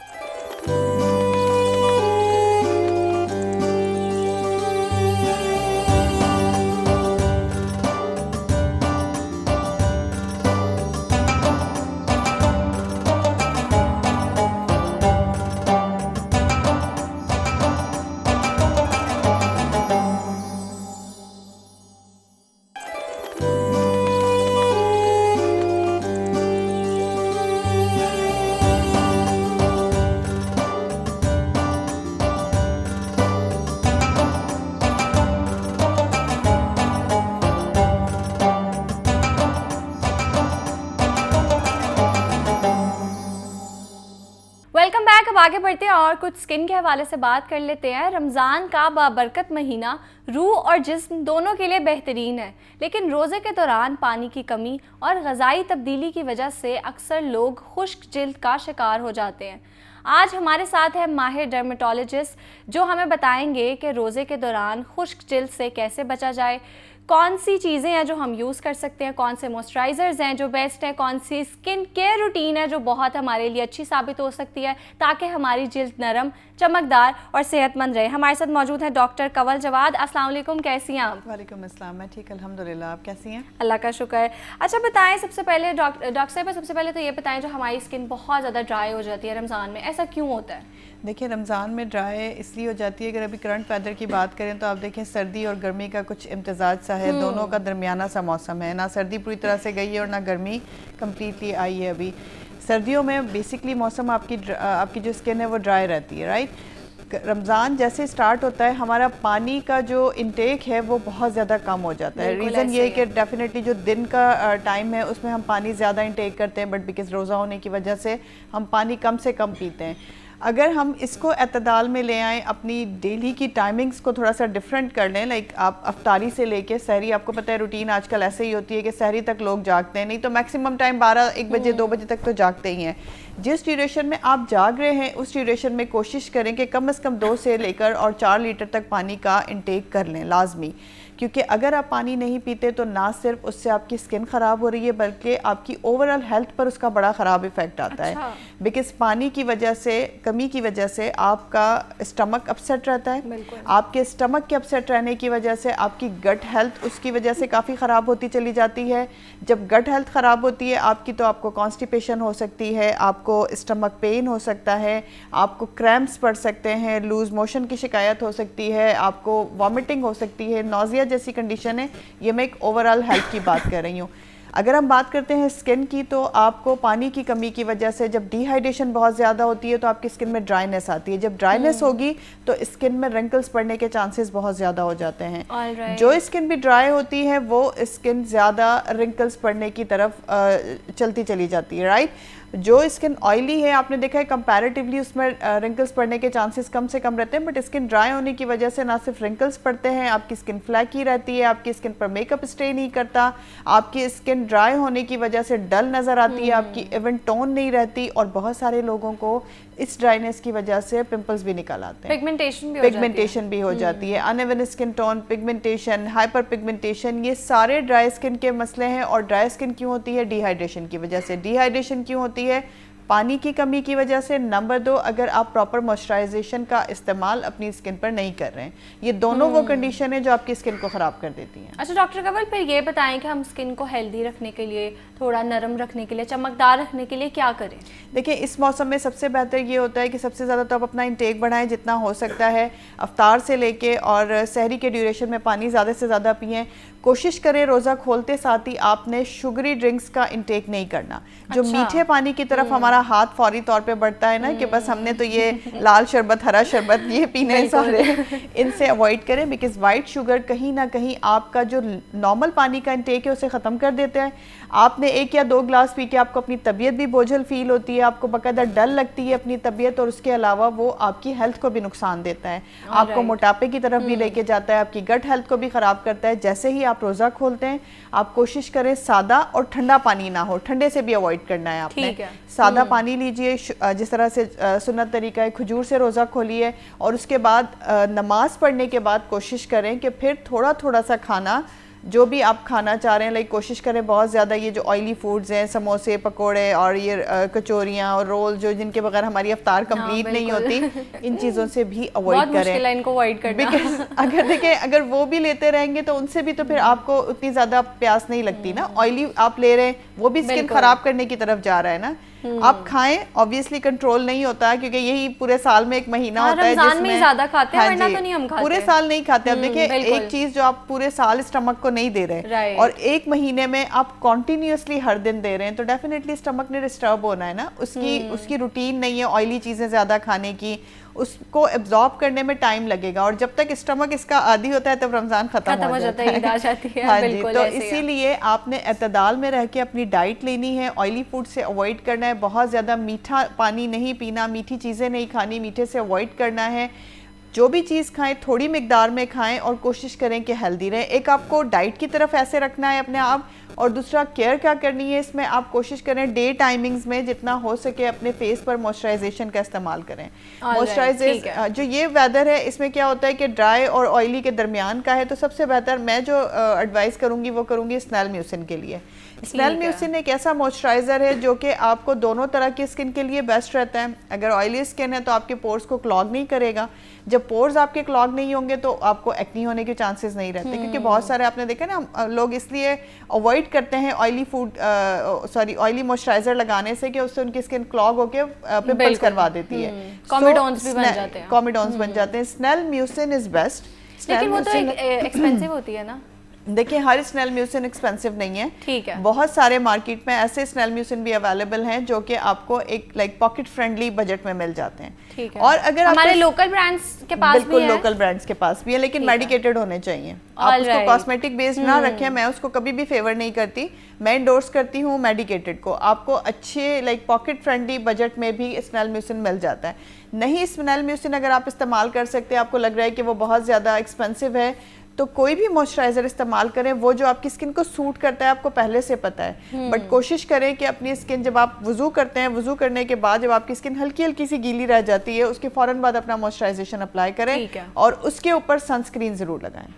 Welcome back. اب آگے بڑھتے ہیں اور کچھ اسکن کے حوالے سے بات کر لیتے ہیں. رمضان کا بابرکت مہینہ روح اور جسم دونوں کے لیے بہترین ہے، لیکن روزے کے دوران پانی کی کمی اور غذائی تبدیلی کی وجہ سے اکثر لوگ خشک جلد کا شکار ہو جاتے ہیں. آج ہمارے ساتھ ہے ماہر ڈرمیٹولوجسٹ جو ہمیں بتائیں گے کہ روزے کے دوران خشک جلد سے کیسے بچا جائے، کون سی چیزیں ہیں جو ہم یوز کر سکتے ہیں، کون سے موئسچرائزرز ہیں جو بیسٹ ہیں، کون سی اسکن کیئر روٹین ہے جو بہت ہمارے لیے اچھی ثابت ہو سکتی ہے تاکہ ہماری جلد نرم، چمکدار اور صحت مند رہے. ہمارے ساتھ موجود ہیں ڈاکٹر کنول جواد. السلام علیکم، کیسی ہیں آپ؟ وعلیکم السلام، میں ٹھیک الحمدللہ. آپ کیسی ہیں؟ اللہ کا شکر. اچھا بتائیں سب سے پہلے ڈاکٹر صاحب، سب سے پہلے تو یہ بتائیں جو ہماری اسکن بہت زیادہ ڈرائی ہو جاتی ہے رمضان میں، ایسا کیوں ہوتا ہے؟ دیکھیں رمضان میں ڈرائی اس لیے ہو جاتی ہے، اگر ابھی کرنٹ ویدر کی بات کریں تو آپ دیکھیں سردی اور گرمی کا کچھ امتزاج سا ہے، دونوں کا درمیانہ سا موسم ہے، نہ سردی پوری طرح سے گئی ہے اور نہ گرمی کمپلیٹلی آئی ہے. ابھی سردیوں میں بیسکلی موسم آپ کی جو اسکن ہے وہ ڈرائی رہتی ہے، رائٹ. رمضان جیسے سٹارٹ ہوتا ہے ہمارا پانی کا جو انٹیک ہے وہ بہت زیادہ کم ہو جاتا ہے. ریزن یہ ہے کہ ڈیفینیٹلی جو دن کا ٹائم ہے اس میں ہم پانی زیادہ انٹیک کرتے ہیں، بٹ بیکاز روزہ ہونے کی وجہ سے ہم پانی کم سے کم پیتے ہیں. اگر ہم اس کو اعتدال میں لے آئیں، اپنی ڈیلی کی ٹائمنگز کو تھوڑا سا ڈیفرنٹ کر لیں، لائک آپ افطاری سے لے کے سحری، آپ کو پتہ ہے روٹین آج کل ایسے ہی ہوتی ہے کہ سحری تک لوگ جاگتے ہیں، نہیں تو میکسیمم ٹائم 12-1 بجے 2 بجے تک تو جاگتے ہی ہیں. جس ڈیوریشن میں آپ جاگ رہے ہیں اس ڈیوریشن میں کوشش کریں کہ کم از کم 2 سے لے کر اور 4 لیٹر تک پانی کا انٹیک کر لیں لازمی. کیونکہ اگر آپ پانی نہیں پیتے تو نہ صرف اس سے آپ کی اسکن خراب ہو رہی ہے بلکہ آپ کی اوورآل ہیلتھ پر اس کا بڑا خراب ایفیکٹ آتا ہے. بیکاز پانی کی وجہ سے، کمی کی وجہ سے آپ کا اسٹمک اپسیٹ رہتا ہے. آپ کے اسٹمک کے اپسیٹ رہنے کی وجہ سے آپ کی گٹ ہیلتھ اس کی وجہ سے کافی خراب ہوتی چلی جاتی ہے. جب گٹ ہیلتھ خراب ہوتی ہے آپ کی تو آپ کو کانسٹیپیشن ہو سکتی ہے، آپ کو اسٹمک پین ہو سکتا ہے، آپ کو کریمپس پڑ سکتے ہیں، لوز موشن کی شکایت ہو سکتی ہے، آپ کو وامٹنگ ہو سکتی ہے، نوزیا جیسی کنڈیشن ہے. یہ میں ایک اوورآل ہیلتھ کی بات کر رہی ہوں. اگر ہم بات کرتے ہیں اسکن کی تو آپ کو پانی کی کمی کی وجہ سے جب ڈی ہائیڈریشن بہت زیادہ ہوتی ہے تو آپ کی اسکن میں ڈرائینس آتی ہے. جب ڈرائینس ہوگی تو اسکن میں رنکلز پڑنے کے چانسز بہت زیادہ ہو جاتے ہیں. جو اسکن بھی ڈرائی ہوتی ہے وہ اسکن زیادہ رنکلز پڑنے کی طرف چلتی چلی جاتی ہے، رائٹ. جو اسکن آئلی ہے آپ نے دیکھا ہے کمپیریٹیولی اس میں رنکلز پڑنے کے چانسز کم سے کم رہتے ہیں، بٹ اسکن ڈرائی ہونے کی وجہ سے نہ صرف رنکلز پڑتے ہیں، آپ کی اسکن فلیکی رہتی ہے، آپ کی اسکن پر میک اپ اسٹے نہیں کرتا، آپ کی اسکن ڈرائی ہونے کی وجہ سے ڈل نظر آتی ہے، آپ کی ایون ٹون نہیں رہتی، اور بہت سارے لوگوں کو اس ڈرائینس کی وجہ سے پمپلز بھی نکل آتے ہیں، پگمنٹیشن بھی ہو جاتی ہے، in even skin tone, pigmentation, hyper pigmentation, یہ سارے ڈرائی اسکن کے مسئلے ہیں. اور ڈرائی اسکن کیوں ہوتی ہے؟ ڈی ہائیڈریشن کی وجہ سے. ڈی ہائیڈریشن کیوں ہوتی ہے؟ پانی کی کمی کی وجہ سے. نمبر 2، اگر آپ پراپر موئسچرائزیشن کا استعمال اپنی اسکن پر نہیں کر رہے ہیں. یہ دونوں وہ کنڈیشن ہیں جو آپ کی اسکن کو خراب کر دیتی ہیں. اچھا ڈاکٹر کنول، پھر یہ بتائیں کہ ہم اسکن کو ہیلدی رکھنے کے لیے، تھوڑا نرم رکھنے کے لیے، چمکدار رکھنے کے لیے کیا کریں؟ دیکھیں اس موسم میں سب سے بہتر یہ ہوتا ہے کہ سب سے زیادہ تو آپ اپنا انٹیک بڑھائیں جتنا ہو سکتا ہے. افطار سے لے کے اور سحری کے ڈیوریشن میں پانی زیادہ سے زیادہ پئیں. کوشش کریں روزہ کھولتے ساتھ ہی آپ نے شوگری ڈرنکس کا انٹیک نہیں کرنا. جو میٹھے پانی کی طرف ہمارا ہاتھ فوری طور پہ بڑھتا ہے نا کہ بس ہم نے تو یہ لال شربت، ہرا شربت یہ پینے سارے، ان سے اوائڈ کریں. بیکاز وائٹ شوگر کہیں نہ کہیں آپ کا جو نارمل پانی کا انٹیک ہے اسے ختم کر دیتے ہیں. آپ نے 1 یا 2 گلاس پی کے آپ کو اپنی طبیعت بھی بوجھل فیل ہوتی ہے، آپ کو باقاعدہ ڈل لگتی ہے اپنی طبیعت، اور اس کے علاوہ وہ آپ کی ہیلتھ کو بھی نقصان دیتا ہے، آپ کو موٹاپے کی طرف بھی لے کے جاتا ہے، آپ کی گٹ ہیلتھ کو بھی خراب کرتا ہے. جیسے ہی آپ روزہ کھولتے ہیں آپ کوشش کریں سادہ اور ٹھنڈا پانی نہ ہو، ٹھنڈے سے بھی اوائڈ کرنا ہے آپ نے. سادہ پانی لیجئے، جس طرح سے سنت طریقہ ہے کھجور سے روزہ کھولیے، اور اس کے بعد نماز پڑھنے کے بعد کوشش کریں کہ پھر تھوڑا تھوڑا سا کھانا جو بھی آپ کھانا چاہ رہے ہیں، لائک کوشش کریں بہت زیادہ یہ جو آئلی فوڈز ہیں، سموسے، پکوڑے اور یہ کچوریاں اور رول جو جن کے بغیر ہماری افطار کمپلیٹ نہیں ہوتی، ان چیزوں سے بھی اوائڈ کریں. بیکاز اگر دیکھیں اگر وہ بھی لیتے رہیں گے تو ان سے بھی تو پھر آپ کو اتنی زیادہ پیاس نہیں لگتی نا. آئلی آپ لے رہے ہیں وہ بھی اسکن خراب کرنے کی طرف جا رہا ہے نا. آپ کھائیں، obviously کنٹرول نہیں ہوتا کیونکہ یہی پورے سال میں ایک مہینہ ہوتا ہے جس میں زیادہ کھاتے ہیں، ورنہ تو نہیں ہم کھاتے، پورے سال نہیں کھاتے. اب دیکھیں ایک چیز جو آپ پورے سال اسٹمک کو نہیں دے رہے اور ایک مہینے میں آپ کنٹینیوسلی ہر دن دے رہے ہیں تو ڈیفینیٹلی اسٹمک نے ڈسٹرب ہونا ہے نا. اس کی روٹین نہیں ہے آئلی چیزیں زیادہ کھانے کی، اس کو ایبزارب کرنے میں ٹائم لگے گا, اور جب تک اسٹمک اس کا عادی ہوتا ہے تب رمضان ختم ہو جاتا ہے, عید آ جاتی ہے. ہاں جی. بالکل تو ایسے ہی اسی لیے آپ نے اعتدال میں رہ کے اپنی ڈائٹ لینی ہے, آئلی فوڈ سے اوائڈ کرنا ہے, بہت زیادہ میٹھا پانی نہیں پینا, میٹھی چیزیں نہیں کھانی, میٹھے سے اوائڈ کرنا ہے. جو بھی چیز کھائیں تھوڑی مقدار میں کھائیں اور کوشش کریں کہ ہیلدی رہیں. ایک آپ کو ڈائٹ کی طرف ایسے رکھنا ہے اپنے آپ, اور دوسرا کیئر کیا کرنی ہے اس میں, آپ کوشش کریں ڈے ٹائمنگز میں جتنا ہو سکے اپنے فیس پر موئسچرائزیشن کا استعمال کریں. موئسچرائزر جو یہ ویدر ہے اس میں کیا ہوتا ہے کہ ڈرائی اور آئلی کے درمیان کا ہے, تو سب سے بہتر میں جو ایڈوائز کروں گی وہ کروں گی اسنیل میوسن کے لیے. اسنیل میوسن ایک ایسا موئسچرائزر ہے جو کہ آپ کو دونوں طرح کی اسکن کے لیے بیسٹ رہتا ہے. اگر آئلی اسکن ہے تو آپ کے پورز کو کلاگ نہیں کرے گا, جب پورز آپ کے کلاگ نہیں ہوں گے تو آپ کو ایکنی ہونے کے چانسز نہیں رہتے, کیونکہ بہت سارے آپ نے دیکھا نا لوگ اس لیے اوائڈ کرتے ہیں آئلی موئسچرائزر لگانے سے کہ اس سے ان کی اسکن کلاگ ہو کے پمپلز کروا دیتی ہے, کامیڈونز بھی بن جاتے ہیں. کامیڈونز بن جاتے ہیں. Snail mucin is best. لیکن وہ تو ایکسپینسیو ہوتی ہے نا. دیکھیں ہر اسنیل میوسن ایکسپینسو نہیں ہے, ٹھیک ہے, بہت سارے مارکیٹ میں ایسے اسنیل میوسن بھی اویلیبل ہیں جو کہ آپ کو ایک لائک پاکٹ فرینڈلی بجٹ میں مل جاتے ہیں. ٹھیک ہے, اور اگر ہمارے لوکل برانڈز کے پاس بھی بالکل لوکل برانڈز کے پاس بھی ہے, لیکن میڈیکیٹڈ ہونے چاہیے. آپ اس کو کاسمیٹک بیسڈ نہ رکھیں, میں اس کو کبھی بھی فیور نہیں کرتی, میں انڈورس کرتی ہوں میڈیکیٹڈ کو. آپ کو اچھے لائک پاکٹ فرینڈلی بجٹ میں بھی اسنیل میوسن مل جاتا ہے. نہیں اسنیل میوسن اگر آپ استعمال کر سکتے ہیں, آپ کو لگ رہا ہے کہ وہ بہت زیادہ ایکسپینسو ہے, تو کوئی بھی موئسچرائزر استعمال کریں وہ جو آپ کی اسکن کو سوٹ کرتا ہے, آپ کو پہلے سے پتہ ہے. بٹ کوشش کریں کہ اپنی اسکن جب آپ وضو کرتے ہیں, وضو کرنے کے بعد جب آپ کی اسکن ہلکی ہلکی سی گیلی رہ جاتی ہے, اس کے فوراً بعد اپنا موئسچرائزیشن اپلائی کریں, اور اس کے اوپر سن اسکرین ضرور لگائیں.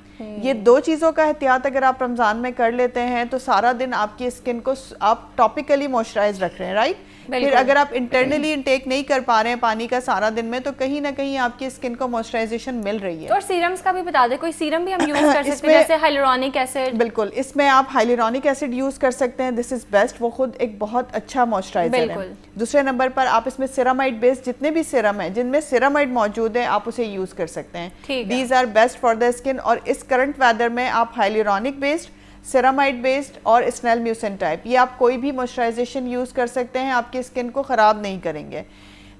یہ دو چیزوں کا احتیاط اگر آپ رمضان میں کر لیتے ہیں تو سارا دن آپ کی اسکن کو آپ ٹاپیکلی موئسچرائز رکھ رہے ہیں, رائٹ. پھر اگر آپ انٹرنلی انٹیک نہیں کر پا رہے ہیں پانی کا سارا دن میں, تو کہیں نہ کہیں آپ کی اسکن کو موئسچرائزیشن مل رہی ہے. اور سیرمز کا بھی بتا دیں, کوئی سیرم بھی ہم یوز کر سکتے ہیں جیسے ہائلورونک ایسڈ؟ بالکل, اس میں آپ ہائلورونک ایسڈ یوز کر سکتے ہیں, دس از بیسٹ. وہ خود ایک بہت اچھا موئسچرائزر ہے. دوسرے نمبر پر آپ اس میں سیرامائڈ بیسڈ جتنے بھی سیرم ہیں جن میں سیرامائڈ موجود ہے, آپ اسے یوز کر سکتے ہیں. These are best for the skin. اور اس کرنٹ ویدر میں آپ ہائلورونک بیسڈ, سیرامائڈ بیسڈ اور اسنیل میوسن ٹائپ, یہ آپ کوئی بھی موئسچرائزیشن یوز کر سکتے ہیں, آپ کی اسکن کو خراب نہیں کریں گے.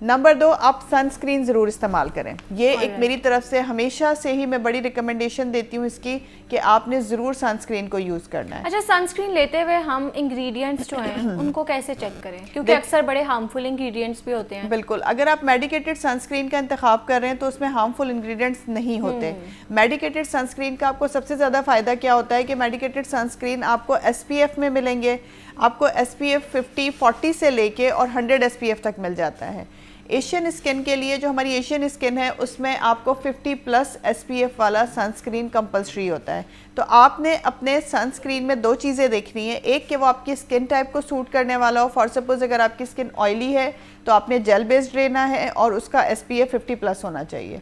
نمبر 2, آپ سن اسکرین ضرور استعمال کریں. یہ ایک میری طرف سے ہمیشہ سے ہی میں بڑی ریکمنڈیشن دیتی ہوں اس کی کہ آپ نے ضرور سن اسکرین کو یوز کرنا ہے. اچھا, سن اسکرین لیتے ہوئے ہم انگریڈینٹس جو ہیں ان کو کیسے چیک کریں, کیونکہ اکثر بڑے ہارمفل انگریڈینٹس بھی ہوتے ہیں. بالکل, اگر آپ میڈیکیٹڈ سن اسکرین کا انتخاب کر رہے ہیں تو اس میں ہارمفل انگریڈینٹس نہیں ہوتے. میڈیکیٹڈ سن اسکرین کا آپ کو سب سے زیادہ فائدہ کیا ہوتا ہے کہ میڈیکیٹڈ سن اسکرین آپ کو ایس پی ایف میں ملیں گے, آپ کو ایس پی ایف 50, 40 سے لے کے اور 100 ایس پی ایف تک مل جاتا ہے. ایشین اسکن کے لیے, جو ہماری ایشین اسکن ہے اس میں آپ کو 50+ ایس پی ایف والا سن اسکرین کمپلسری ہوتا ہے. تو آپ نے اپنے سن اسکرین میں دو چیزیں دیکھنی ہیں, ایک کہ وہ آپ کی اسکن ٹائپ کو سوٹ کرنے والا ہو. فار سپوز اگر آپ کی اسکن آئلی ہے تو آپ نے جیل بیسڈ لینا ہے اور اس کا ایس پی ایف 50+ ہونا چاہیے.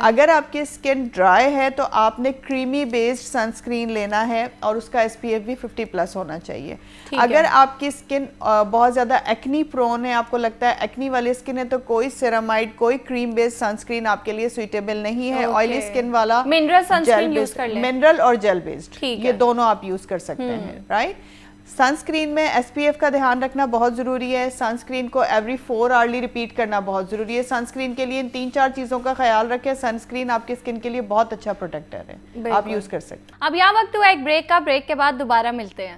اگر آپ کی اسکن ڈرائی ہے تو آپ نے کریمی بیسڈ سن اسکرین لینا ہے اور اس کا ایس پی ایف بھی 50+ ہونا چاہیے. اگر آپ کی اسکن بہت زیادہ ایکنی پرون ہے, آپ کو لگتا ہے ایکنی والی اسکن ہے, تو کوئی سیرامائڈ, کوئی کریم بیسڈ سن اسکرین آپ کے لیے سوئٹیبل نہیں ہے. آئلی اسکن والا منرل سن اسکرین یوز کر لیں, منرل اور جیل بیسڈ, یہ دونوں آپ یوز کر سکتے ہیں, رائٹ. سن اسکرین میں ایس پی ایف کا دھیان رکھنا بہت ضروری ہے. سن اسکرین کو ایوری 4 آورلی ریپیٹ کرنا بہت ضروری ہے. سن اسکرین کے لیے ان 3-4 چیزوں کا خیال رکھیں. سن اسکرین آپ کی اسکن کے لیے بہت اچھا پروٹیکٹر ہے, آپ یوز کر سکتے ہیں. اب یہاں وقت ہوا ایک بریک کا, بریک کے بعد دوبارہ ملتے ہیں.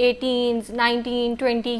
18, 19, 20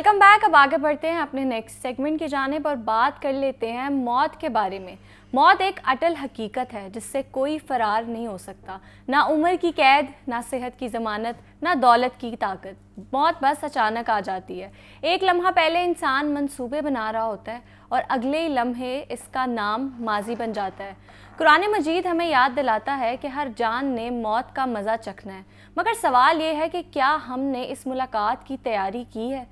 ویلکم بیک. اب آگے بڑھتے ہیں اپنے نیکسٹ سیگمنٹ کی جانب اور بات کر لیتے ہیں موت کے بارے میں. موت ایک اٹل حقیقت ہے جس سے کوئی فرار نہیں ہو سکتا. نہ عمر کی قید، نہ صحت کی ضمانت، نہ دولت کی طاقت. موت بس اچانک آ جاتی ہے. ایک لمحہ پہلے انسان منصوبے بنا رہا ہوتا ہے اور اگلے ہی لمحے اس کا نام ماضی بن جاتا ہے. قرآن مجید ہمیں یاد دلاتا ہے کہ ہر جان نے موت کا مزہ چکھنا ہے، مگر سوال یہ ہے کہ کیا ہم نے اس ملاقات کی تیاری کی ہے؟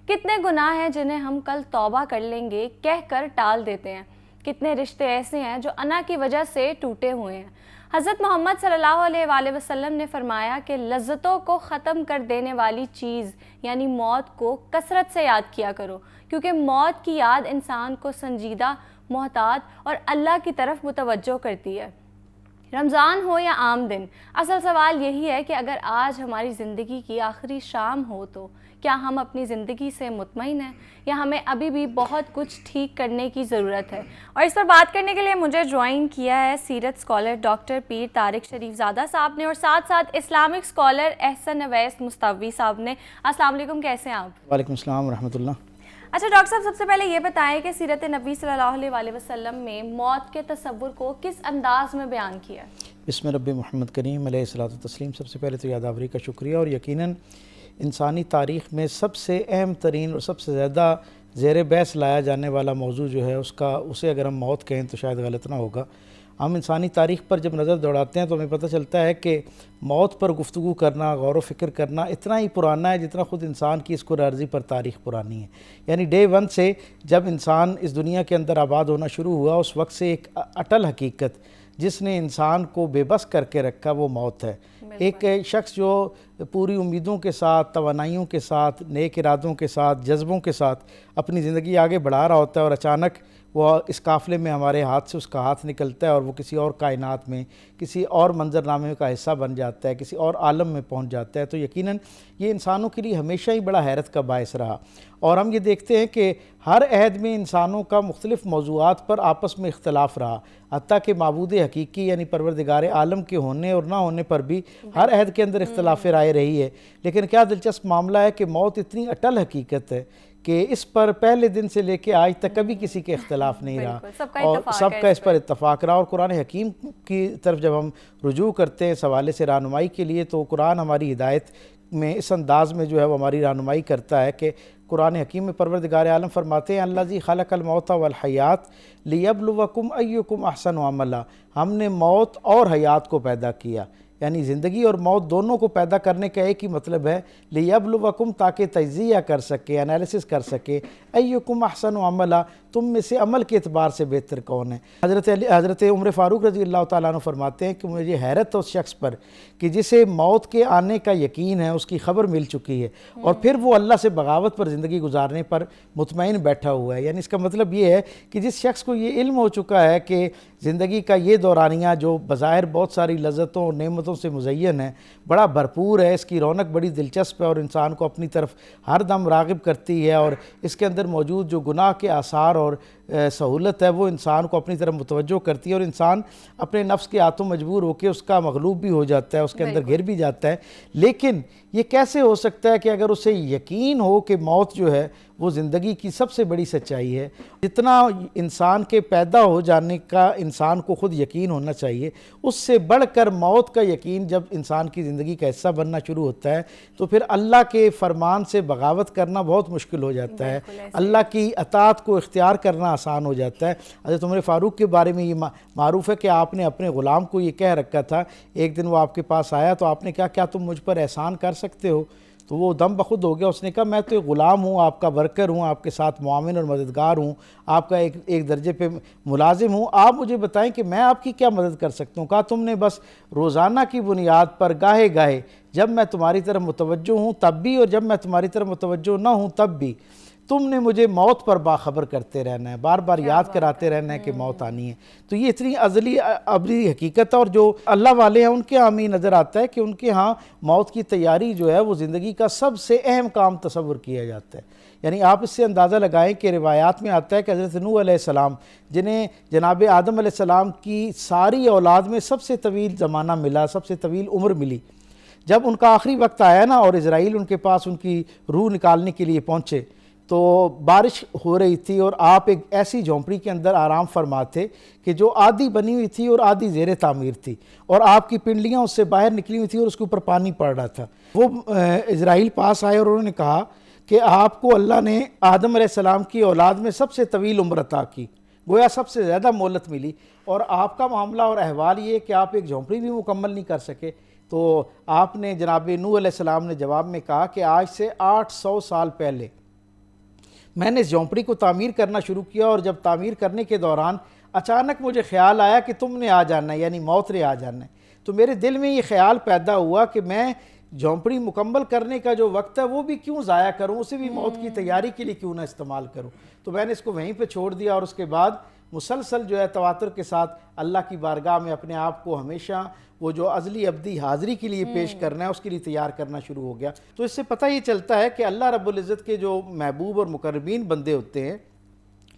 کتنے گناہ ہیں جنہیں ہم کل توبہ کر لیں گے کہہ کر ٹال دیتے ہیں؟ کتنے رشتے ایسے ہیں جو انا کی وجہ سے ٹوٹے ہوئے ہیں؟ حضرت محمد صلی اللہ علیہ وآلہ وسلم نے فرمایا کہ لذتوں کو ختم کر دینے والی چیز یعنی موت کو کثرت سے یاد کیا کرو، کیونکہ موت کی یاد انسان کو سنجیدہ، محتاط اور اللہ کی طرف متوجہ کرتی ہے. رمضان ہو یا عام دن، اصل سوال یہی ہے کہ اگر آج ہماری زندگی کی آخری شام ہو تو کیا ہم اپنی زندگی سے مطمئن ہیں یا ہمیں ابھی بھی بہت کچھ ٹھیک کرنے کی ضرورت ہے؟ اور اس پر بات کرنے کے لیے مجھے جوائن کیا ہے سیرت اسکالر ڈاکٹر پیر طارق شریف زادہ صاحب نے اور ساتھ ساتھ اسلامک اسکالر احسن اویس مستوی صاحب نے. السلام علیکم، کیسے ہیں آپ؟ وعلیکم السلام ورحمۃ اللہ. اچھا ڈاکٹر صاحب، سب سے پہلے یہ بتائیں کہ سیرت نبی صلی اللہ علیہ وآلہ وسلم میں موت کے تصور کو کس انداز میں بیان کیا ہے؟ بسم رب محمد کریم علیہ الصلوۃ والتسلیم. سب سے پہلے تو یادآوری کا شکریہ. اور یقیناً انسانی تاریخ میں سب سے اہم ترین اور سب سے زیادہ زیر بحث لایا جانے والا موضوع جو ہے اسے اگر ہم موت کہیں تو شاید غلط نہ ہوگا. ہم انسانی تاریخ پر جب نظر دوڑاتے ہیں تو ہمیں پتہ چلتا ہے کہ موت پر گفتگو کرنا، غور و فکر کرنا اتنا ہی پرانا ہے جتنا خود انسان کی اس کرۂ ارضی پر تاریخ پرانی ہے. یعنی ڈے ون سے جب انسان اس دنیا کے اندر آباد ہونا شروع ہوا اس وقت سے ایک اٹل حقیقت جس نے انسان کو بے بس کر کے رکھا وہ موت ہے. ایک شخص جو پوری امیدوں کے ساتھ، توانائیوں کے ساتھ، نیک ارادوں کے ساتھ، جذبوں کے ساتھ اپنی زندگی آگے بڑھا رہا ہوتا ہے اور اچانک وہ اس قافلے میں ہمارے ہاتھ سے اس کا ہاتھ نکلتا ہے اور وہ کسی اور کائنات میں، کسی اور منظرنامے کا حصہ بن جاتا ہے، کسی اور عالم میں پہنچ جاتا ہے، تو یقیناً یہ انسانوں کے لیے ہمیشہ ہی بڑا حیرت کا باعث رہا. اور ہم یہ دیکھتے ہیں کہ ہر عہد میں انسانوں کا مختلف موضوعات پر آپس میں اختلاف رہا، حتیٰ کہ معبود حقیقی یعنی پروردگار عالم کے ہونے اور نہ ہونے پر بھی ہر عہد کے اندر اختلاف رائے رہی ہے. لیکن کیا دلچسپ معاملہ ہے کہ موت اتنی اٹل حقیقت ہے کہ اس پر پہلے دن سے لے کے آج تک کبھی کسی کے اختلاف نہیں رہا اور سب کا اس پر اتفاق رہا. اور قرآن حکیم کی طرف جب ہم رجوع کرتے ہیں اس حوالے سے رہنمائی کے لیے تو قرآن ہماری ہدایت میں اس انداز میں جو ہے وہ ہماری رہنمائی کرتا ہے کہ قرآن حکیم میں پروردگار عالم فرماتے ہیں الذی خلق الموت والحیات لیبلوکم ایکم احسن عملا. ہم نے موت اور حیات کو پیدا کیا، یعنی زندگی اور موت دونوں کو پیدا کرنے کا ایک ہی مطلب ہے لیبلوکم، تاکہ تجزیہ کر سکے، انالیسس کر سکے ایکم احسن عملا، تم میں سے عمل کے اعتبار سے بہتر کون ہے. حضرت عمر فاروق رضی اللہ تعالیٰ عنہ فرماتے ہیں کہ مجھے حیرت ہے اس شخص پر کہ جسے موت کے آنے کا یقین ہے، اس کی خبر مل چکی ہے اور پھر وہ اللہ سے بغاوت پر زندگی گزارنے پر مطمئن بیٹھا ہوا ہے. یعنی اس کا مطلب یہ ہے کہ جس شخص کو یہ علم ہو چکا ہے کہ زندگی کا یہ دورانیہ جو بظاہر بہت ساری لذتوں اور نعمتوں سے مزین ہے، بڑا بھرپور ہے، اس کی رونق بڑی دلچسپ ہے اور انسان کو اپنی طرف ہر دم راغب کرتی ہے، اور اس کے اندر موجود جو گناہ کے آثار اور سہولت ہے وہ انسان کو اپنی طرف متوجہ کرتی ہے اور انسان اپنے نفس کے ہاتھوں مجبور ہو کے اس کا مغلوب بھی ہو جاتا ہے، اس کے اندر گر بھی جاتا ہے. لیکن یہ کیسے ہو سکتا ہے کہ اگر اسے یقین ہو کہ موت جو ہے وہ زندگی کی سب سے بڑی سچائی ہے. جتنا انسان کے پیدا ہو جانے کا انسان کو خود یقین ہونا چاہیے، اس سے بڑھ کر موت کا یقین جب انسان کی زندگی کا حصہ بننا شروع ہوتا ہے تو پھر اللہ کے فرمان سے بغاوت کرنا بہت مشکل ہو جاتا ہے، اللہ کی اطاعت کو اختیار کرنا آسان ہو جاتا ہے. حضرت عمر فاروق کے بارے میں یہ معروف ہے کہ آپ نے اپنے غلام کو یہ کہہ رکھا تھا، ایک دن وہ آپ کے پاس آیا تو آپ نے کہا کیا تم مجھ پر احسان کر سکتے ہو؟ تو وہ دم بخود ہو گیا. اس نے کہا میں تو ایک غلام ہوں، آپ کا ورکر ہوں، آپ کے ساتھ معاون اور مددگار ہوں، آپ کا ایک درجے پہ ملازم ہوں، آپ مجھے بتائیں کہ میں آپ کی کیا مدد کر سکتا ہوں؟ کہا تم نے بس روزانہ کی بنیاد پر گاہے گاہے جب میں تمہاری طرف متوجہ ہوں تب بھی اور جب میں تمہاری طرف متوجہ نہ ہوں تب بھی تم نے مجھے موت پر باخبر کرتے رہنا ہے، بار بار یاد کراتے رہنا ہے کہ موت آنی ہے. تو یہ اتنی ازلی ابدی حقیقت ہے، اور جو اللہ والے ہیں ان کے ہاں ہمیں نظر آتا ہے کہ ان کے ہاں موت کی تیاری جو ہے وہ زندگی کا سب سے اہم کام تصور کیا جاتا ہے. یعنی آپ اس سے اندازہ لگائیں کہ روایات میں آتا ہے کہ حضرت نوح علیہ السلام جنہیں جناب آدم علیہ السلام کی ساری اولاد میں سب سے طویل زمانہ ملا، سب سے طویل عمر ملی، جب ان کا آخری وقت آیا نا اور اسرائیل ان کے پاس ان کی روح نکالنے کے لیے پہنچے تو بارش ہو رہی تھی اور آپ ایک ایسی جھونپڑی کے اندر آرام فرما تھے کہ جو آدھی بنی ہوئی تھی اور آدھی زیر تعمیر تھی، اور آپ کی پنڈلیاں اس سے باہر نکلی ہوئی تھی اور اس کے اوپر پانی پڑ رہا تھا۔ وہ اسرائیل پاس آئے اور انہوں نے کہا کہ آپ کو اللہ نے آدم علیہ السلام کی اولاد میں سب سے طویل عمر عطا کی، گویا سب سے زیادہ مہلت ملی، اور آپ کا معاملہ اور احوال یہ کہ آپ ایک جھونپڑی بھی مکمل نہیں کر سکے۔ تو آپ نے جناب نوح علیہ السلام نے جواب میں کہا کہ آج سے 800 سال پہلے میں نے اس جھونپڑی کو تعمیر کرنا شروع کیا، اور جب تعمیر کرنے کے دوران اچانک مجھے خیال آیا کہ تم نے آ جانا ہے، یعنی موت نے آ جانا ہے۔ تو میرے دل میں یہ خیال پیدا ہوا کہ میں جھونپڑی مکمل کرنے کا جو وقت ہے وہ بھی کیوں ضائع کروں، اسے بھی موت کی تیاری کے لیے کیوں نہ استعمال کروں۔ تو میں نے اس کو وہیں پہ چھوڑ دیا، اور اس کے بعد مسلسل جو ہے تواتر کے ساتھ اللہ کی بارگاہ میں اپنے آپ کو ہمیشہ وہ جو ازلی ابدی حاضری کے لیے پیش کرنا ہے اس کے لیے تیار کرنا شروع ہو گیا۔ تو اس سے پتہ یہ چلتا ہے کہ اللہ رب العزت کے جو محبوب اور مقربین بندے ہوتے ہیں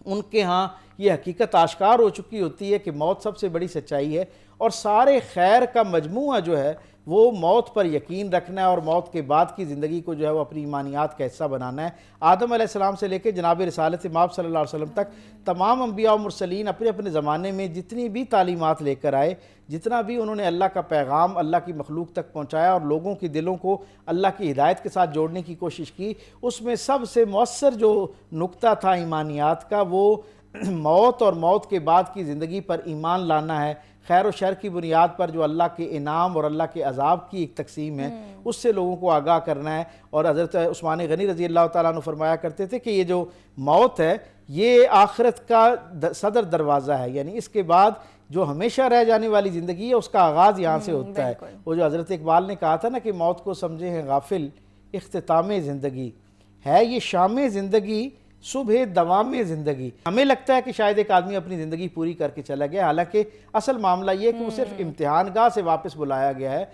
ان کے ہاں یہ حقیقت آشکار ہو چکی ہوتی ہے کہ موت سب سے بڑی سچائی ہے، اور سارے خیر کا مجموعہ جو ہے وہ موت پر یقین رکھنا ہے، اور موت کے بعد کی زندگی کو جو ہے وہ اپنی ایمانیات کا حصہ بنانا ہے۔ آدم علیہ السلام سے لے کے جناب رسالت مآب صلی اللہ علیہ وسلم تک تمام انبیاء و مرسلین اپنے اپنے زمانے میں جتنی بھی تعلیمات لے کر آئے، جتنا بھی انہوں نے اللہ کا پیغام اللہ کی مخلوق تک پہنچایا اور لوگوں کی دلوں کو اللہ کی ہدایت کے ساتھ جوڑنے کی کوشش کی، اس میں سب سے مؤثر جو نقطہ تھا ایمانیات کا وہ موت اور موت کے بعد کی زندگی پر ایمان لانا ہے۔ خیر و شر کی بنیاد پر جو اللہ کے انعام اور اللہ کے عذاب کی ایک تقسیم ہے اس سے لوگوں کو آگاہ کرنا ہے۔ اور حضرت عثمان غنی رضی اللہ تعالیٰ عنہ فرمایا کرتے تھے کہ یہ جو موت ہے یہ آخرت کا صدر دروازہ ہے، یعنی اس کے بعد جو ہمیشہ رہ جانے والی زندگی ہے اس کا آغاز یہاں سے ہوتا ہے۔ وہ جو حضرت اقبال نے کہا تھا نا کہ موت کو سمجھے ہیں غافل اختتام زندگی، ہے یہ شام زندگی صبح دوام زندگی۔ ہمیں لگتا ہے کہ شاید ایک آدمی اپنی زندگی پوری کر کے چلا گیا، حالانکہ اصل معاملہ یہ ہے کہ وہ صرف امتحان گاہ سے واپس بلایا گیا ہے۔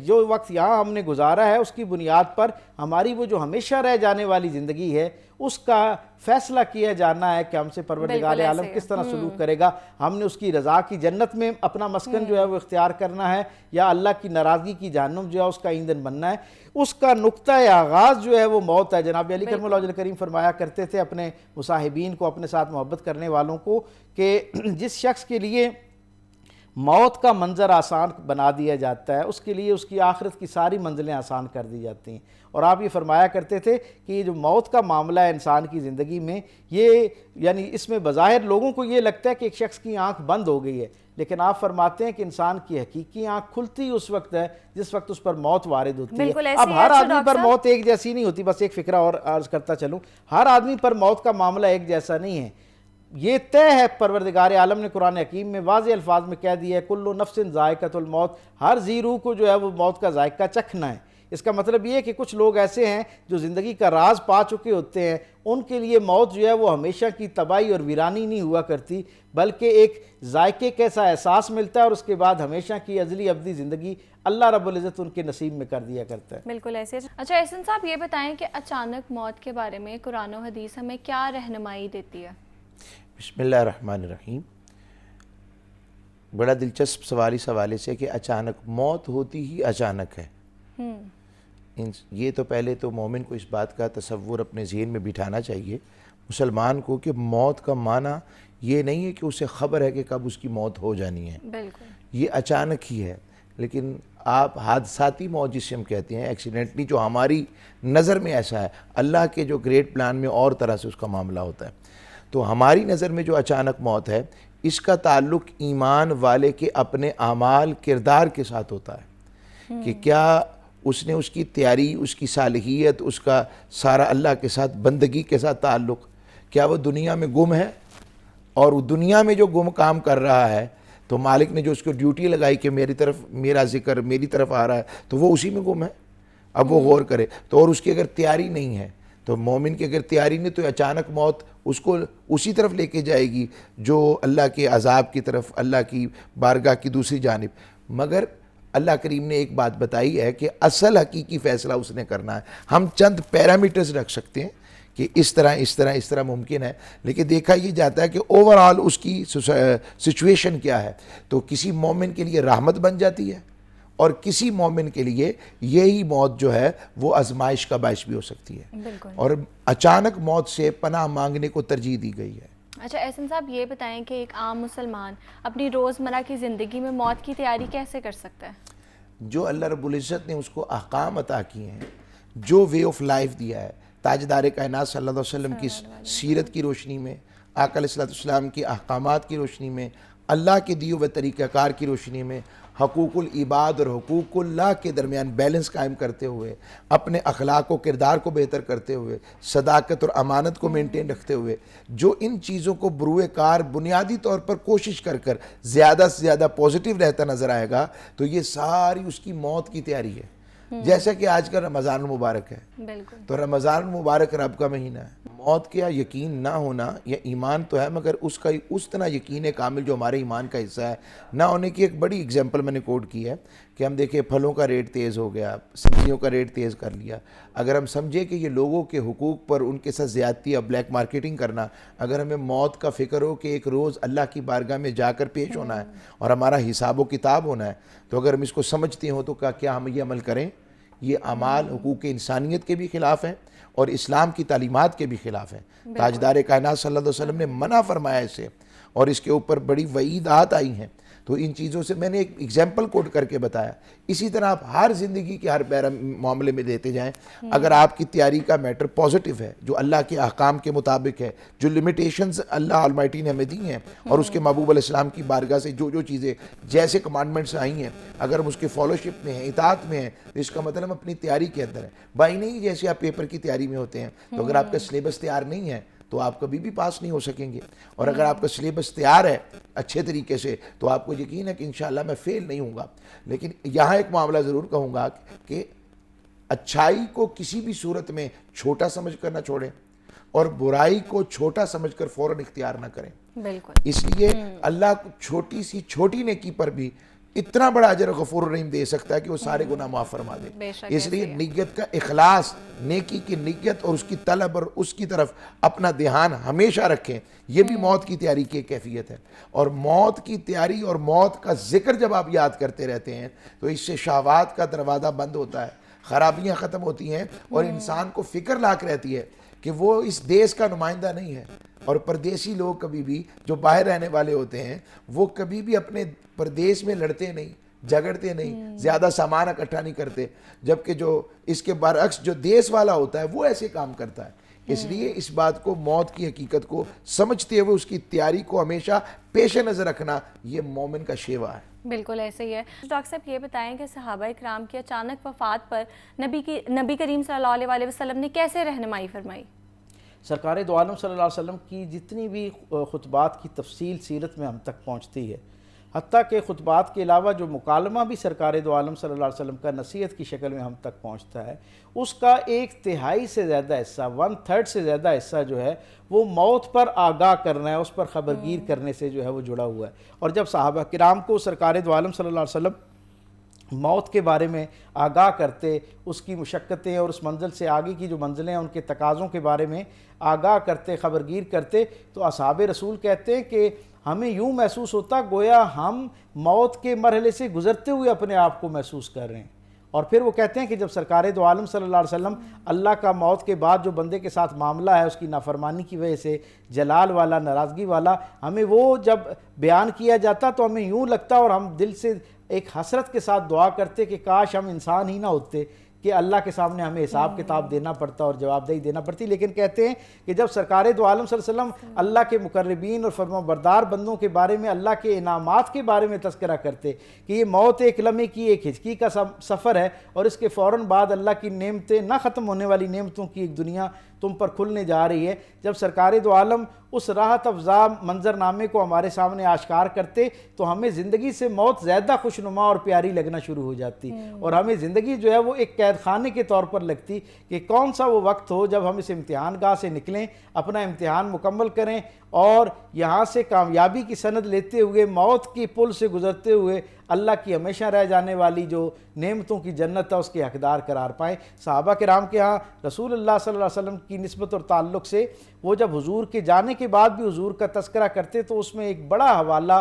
جو وقت یہاں ہم نے گزارا ہے اس کی بنیاد پر ہماری وہ جو ہمیشہ رہ جانے والی زندگی ہے اس کا فیصلہ کیا جانا ہے کہ ہم سے پروردگار عالم کس طرح سلوک کرے گا۔ ہم نے اس کی رضا کی جنت میں اپنا مسکن جو ہے وہ اختیار کرنا ہے، یا اللہ کی ناراضگی کی جہنم جو ہے اس کا ایندھن بننا ہے۔ اس کا نقطہ آغاز جو ہے وہ موت ہے۔ جناب علی کرم اللہ وجہ کریم فرمایا کرتے تھے اپنے مصاحبین کو، اپنے ساتھ محبت کرنے والوں کو، کہ جس شخص کے لیے موت کا منظر آسان بنا دیا جاتا ہے اس کے لیے اس کی آخرت کی ساری منزلیں آسان کر دی جاتی ہیں۔ اور آپ یہ فرمایا کرتے تھے کہ یہ جو موت کا معاملہ ہے انسان کی زندگی میں، یہ یعنی اس میں بظاہر لوگوں کو یہ لگتا ہے کہ ایک شخص کی آنکھ بند ہو گئی ہے، لیکن آپ فرماتے ہیں کہ انسان کی حقیقی آنکھ کھلتی اس وقت ہے جس وقت اس پر موت وارد ہوتی ہے۔ اب ہر آدمی پر موت ایک جیسی نہیں ہوتی۔ بس ایک فکرہ اور عرض کرتا چلوں، ہر آدمی پر موت کا معاملہ ایک جیسا نہیں ہے۔ یہ طے ہے، پروردگار عالم نے قرآن حکیم میں واضح الفاظ میں کہہ دیا ہے کل نفس ذائقۃ الموت، ہر ذی روح کو جو ہے وہ موت کا ذائقہ چکھنا ہے۔ اس کا مطلب یہ ہے کہ کچھ لوگ ایسے ہیں جو زندگی کا راز پا چکے ہوتے ہیں، ان کے لیے موت جو ہے وہ ہمیشہ کی تباہی اور ویرانی نہیں ہوا کرتی، بلکہ ایک ذائقے کیسا احساس ملتا ہے، اور اس کے بعد ہمیشہ کی ازلی ابدی زندگی اللہ رب العزت ان کے نصیب میں کر دیا کرتا ہے۔ بالکل ایسے۔ اچھا احسن صاحب یہ بتائیں کہ اچانک موت کے بارے میں قرآن و حدیث ہمیں کیا رہنمائی دیتی ہے؟ بسم اللہ الرحمن الرحیم۔ بڑا دلچسپ سوال اس حوالے سے کہ اچانک موت ہوتی ہی اچانک ہے۔ یہ تو پہلے تو مومن کو اس بات کا تصور اپنے ذہن میں بٹھانا چاہیے مسلمان کو کہ موت کا معنی یہ نہیں ہے کہ اسے خبر ہے کہ کب اس کی موت ہو جانی ہے، بالکل یہ اچانک ہی ہے۔ لیکن آپ حادثاتی موت جسے ہم کہتے ہیں ایکسیڈنٹلی، جو ہماری نظر میں ایسا ہے، اللہ کے جو گریٹ پلان میں اور طرح سے اس کا معاملہ ہوتا ہے۔ تو ہماری نظر میں جو اچانک موت ہے اس کا تعلق ایمان والے کے اپنے اعمال کردار کے ساتھ ہوتا ہے کہ کیا اس نے اس کی تیاری، اس کی صالحیت، اس کا سارا اللہ کے ساتھ بندگی کے ساتھ تعلق، کیا وہ دنیا میں گم ہے، اور وہ دنیا میں جو گم کام کر رہا ہے تو مالک نے جو اس کو ڈیوٹی لگائی کہ میری طرف میرا ذکر میری طرف آ رہا ہے تو وہ اسی میں گم ہے۔ اب وہ غور کرے تو، اور اس کی اگر تیاری نہیں ہے تو مومن کی اگر تیاری نہیں تو اچانک موت اس کو اسی طرف لے کے جائے گی جو اللہ کے عذاب کی طرف، اللہ کی بارگاہ کی دوسری جانب۔ مگر اللہ کریم نے ایک بات بتائی ہے کہ اصل حقیقی فیصلہ اس نے کرنا ہے۔ ہم چند پیرامیٹرز رکھ سکتے ہیں کہ اس طرح ممکن ہے، لیکن دیکھا یہ جاتا ہے کہ اوورآل اس کی سچویشن کیا ہے۔ تو کسی مومن کے لیے رحمت بن جاتی ہے، اور کسی مومن کے لیے یہی موت جو ہے وہ آزمائش کا باعث بھی ہو سکتی ہے، بالکل. اور اچانک موت سے پناہ مانگنے کو ترجیح دی گئی ہے. اچھا احسن صاحب یہ بتائیں کہ ایک عام مسلمان اپنی روزمرہ کی زندگی میں موت کی تیاری کیسے کر سکتا ہے؟ جو اللہ رب العزت نے اس کو احکام عطا کیے ہیں، جو وے آف لائف دیا ہے، تاجدار کائنات صلی اللہ علیہ وسلم کی سیرت کی روشنی میں، آقا علیہ السلام کی احکامات کی روشنی میں، اللہ کے دیے ہوئے طریقہ کار کی روشنی میں، حقوق العباد اور حقوق اللہ کے درمیان بیلنس قائم کرتے ہوئے، اپنے اخلاق و کردار کو بہتر کرتے ہوئے، صداقت اور امانت کو مینٹین رکھتے ہوئے، جو ان چیزوں کو بروئے کار بنیادی طور پر کوشش کر زیادہ سے زیادہ پازیٹیو رہتا نظر آئے گا، تو یہ ساری اس کی موت کی تیاری ہے. جیسا کہ آج کا رمضان المبارک ہے، بالکل. تو رمضان المبارک رب کا مہینہ ہے. موت کا یقین نہ ہونا یہ ایمان تو ہے، مگر اس کا اس طرح یقین کامل جو ہمارے ایمان کا حصہ ہے نہ ہونے کی ایک بڑی اگزامپل میں نے کوٹ کی ہے کہ ہم دیکھیں پھلوں کا ریٹ تیز ہو گیا، سبزیوں کا ریٹ تیز کر لیا. اگر ہم سمجھے کہ یہ لوگوں کے حقوق پر ان کے ساتھ زیادتی یا بلیک مارکیٹنگ کرنا، اگر ہمیں موت کا فکر ہو کہ ایک روز اللہ کی بارگاہ میں جا کر پیش ہونا ہے اور ہمارا حساب و کتاب ہونا ہے، تو اگر ہم اس کو سمجھتے ہوں تو کیا ہم یہ عمل کریں؟ یہ اعمال حقوق انسانیت کے بھی خلاف ہیں اور اسلام کی تعلیمات کے بھی خلاف ہیں. تاجدار کائنات صلی اللہ علیہ وسلم نے منع فرمایا اسے، اور اس کے اوپر بڑی وعیدات آئی ہیں. تو ان چیزوں سے میں نے ایک ایگزامپل کوٹ کر کے بتایا. اسی طرح آپ ہر زندگی کے ہر معاملے میں دیتے جائیں، اگر آپ کی تیاری کا میٹر پازیٹیو ہے، جو اللہ کے احکام کے مطابق ہے، جو لمیٹیشنز اللہ آلمائٹی نے ہمیں دی ہیں اور اس کے محبوب علیہ السلام کی بارگاہ سے جو چیزیں جیسے کمانڈمنٹس آئی ہیں، اگر ہم اس کے فالوشپ میں ہیں، اطاعت میں ہیں، تو اس کا مطلب اپنی تیاری کے اندر ہے. بائی نہیں جیسے آپ پیپر کی تیاری میں ہوتے ہیں، تو اگر آپ کا سلیبس تیار نہیں ہے تو آپ کبھی بھی پاس نہیں ہو سکیں گے، اور اگر آپ کا سلیبس تیار ہے اچھے طریقے سے تو آپ کو یقین ہے کہ انشاءاللہ میں فیل نہیں ہوں گا. لیکن یہاں ایک معاملہ ضرور کہوں گا کہ اچھائی کو کسی بھی صورت میں چھوٹا سمجھ کر نہ چھوڑیں، اور برائی کو چھوٹا سمجھ کر فوراً اختیار نہ کریں. بالکل. اس لیے اللہ کو چھوٹی سی چھوٹی نیکی پر بھی اتنا بڑا اجر غفور الرحیم دے سکتا ہے کہ وہ سارے گناہ معاف فرما دے. اس لیے نیت کا اخلاص، نیکی کی نیت اور اس کی طلب اور اس کی طرف اپنا دھیان ہمیشہ رکھیں. یہ بھی موت کی تیاری کی ایک کیفیت ہے. اور موت کی تیاری اور موت کا ذکر جب آپ یاد کرتے رہتے ہیں تو اس سے شہوات کا دروازہ بند ہوتا ہے، خرابیاں ختم ہوتی ہیں، اور انسان کو فکر لاک رہتی ہے کہ وہ اس دیش کا نمائندہ نہیں ہے. اور پردیسی لوگ کبھی بھی جو باہر رہنے والے ہوتے ہیں وہ کبھی بھی اپنے پردیس میں لڑتے نہیں، جھگڑتے نہیں، زیادہ سامان اکٹھا نہیں کرتے، جبکہ جو اس کے برعکس جو دیس والا ہوتا ہے وہ ایسے کام کرتا ہے. اس لیے اس بات کو، موت کی حقیقت کو سمجھتے ہوئے اس کی تیاری کو ہمیشہ پیش نظر رکھنا یہ مومن کا شیوا ہے. بالکل ایسے ہی ہے. ڈاکٹر صاحب یہ بتائیں کہ صحابہ اکرام کی اچانک وفات پر نبی کریم صلی اللہ علیہ وسلم نے کیسے رہنمائی فرمائی؟ سرکار دو عالم صلی اللہ علیہ وسلم کی جتنی بھی خطبات کی تفصیل سیرت میں ہم تک پہنچتی ہے، حتیٰ کہ خطبات کے علاوہ جو مکالمہ بھی سرکار دو عالم صلی اللہ علیہ وسلم کا نصیحت کی شکل میں ہم تک پہنچتا ہے، اس کا 1/3 سے زیادہ حصہ، 1/3 سے زیادہ حصہ جو ہے وہ موت پر آگاہ کرنا ہے، اس پر خبرگیر کرنے سے جو ہے وہ جڑا ہوا ہے. اور جب صحابہ کرام کو سرکار دو عالم صلی اللہ علیہ وسلم موت کے بارے میں آگاہ کرتے، اس کی مشقتیں اور اس منزل سے آگے کی جو منزلیں ہیں ان کے تقاضوں کے بارے میں آگاہ کرتے، خبرگیر کرتے، تو اصحاب رسول کہتے ہیں کہ ہمیں یوں محسوس ہوتا گویا ہم موت کے مرحلے سے گزرتے ہوئے اپنے آپ کو محسوس کر رہے ہیں. اور پھر وہ کہتے ہیں کہ جب سرکار دو عالم صلی اللہ علیہ وسلم اللہ کا موت کے بعد جو بندے کے ساتھ معاملہ ہے اس کی نافرمانی کی وجہ سے جلال والا، ناراضگی والا، ہمیں وہ جب بیان کیا جاتا تو ہمیں یوں لگتا اور ہم دل سے ایک حسرت کے ساتھ دعا کرتے کہ کاش ہم انسان ہی نہ ہوتے کہ اللہ کے سامنے ہمیں حساب کتاب دینا پڑتا اور جواب دہی دینا پڑتی. لیکن کہتے ہیں کہ جب سرکار دو عالم صلی اللہ علیہ وسلم اللہ کے مقربین اور فرما بردار بندوں کے بارے میں، اللہ کے انعامات کے بارے میں تذکرہ کرتے کہ یہ موت ایک لمحے کی، ایک ہچکی کا سفر ہے، اور اس کے فوراً بعد اللہ کی نعمتیں، نہ ختم ہونے والی نعمتوں کی ایک دنیا تم پر کھلنے جا رہی ہے. جب سرکار دو عالم اس راحت افزا منظرنامے کو ہمارے سامنے آشکار کرتے تو ہمیں زندگی سے موت زیادہ خوشنما اور پیاری لگنا شروع ہو جاتی، اور ہمیں زندگی جو ہے وہ ایک قید خانے کے طور پر لگتی کہ کون سا وہ وقت ہو جب ہم اس امتحان گاہ سے نکلیں، اپنا امتحان مکمل کریں، اور یہاں سے کامیابی کی سند لیتے ہوئے، موت کی پل سے گزرتے ہوئے اللہ کی ہمیشہ رہ جانے والی جو نعمتوں کی جنت ہے اس کے حقدار قرار پائیں. صحابہ کرام کے ہاں رسول اللہ صلی اللہ علیہ وسلم کی نسبت اور تعلق سے وہ جب حضور کے جانے کے بعد بھی حضور کا تذکرہ کرتے تو اس میں ایک بڑا حوالہ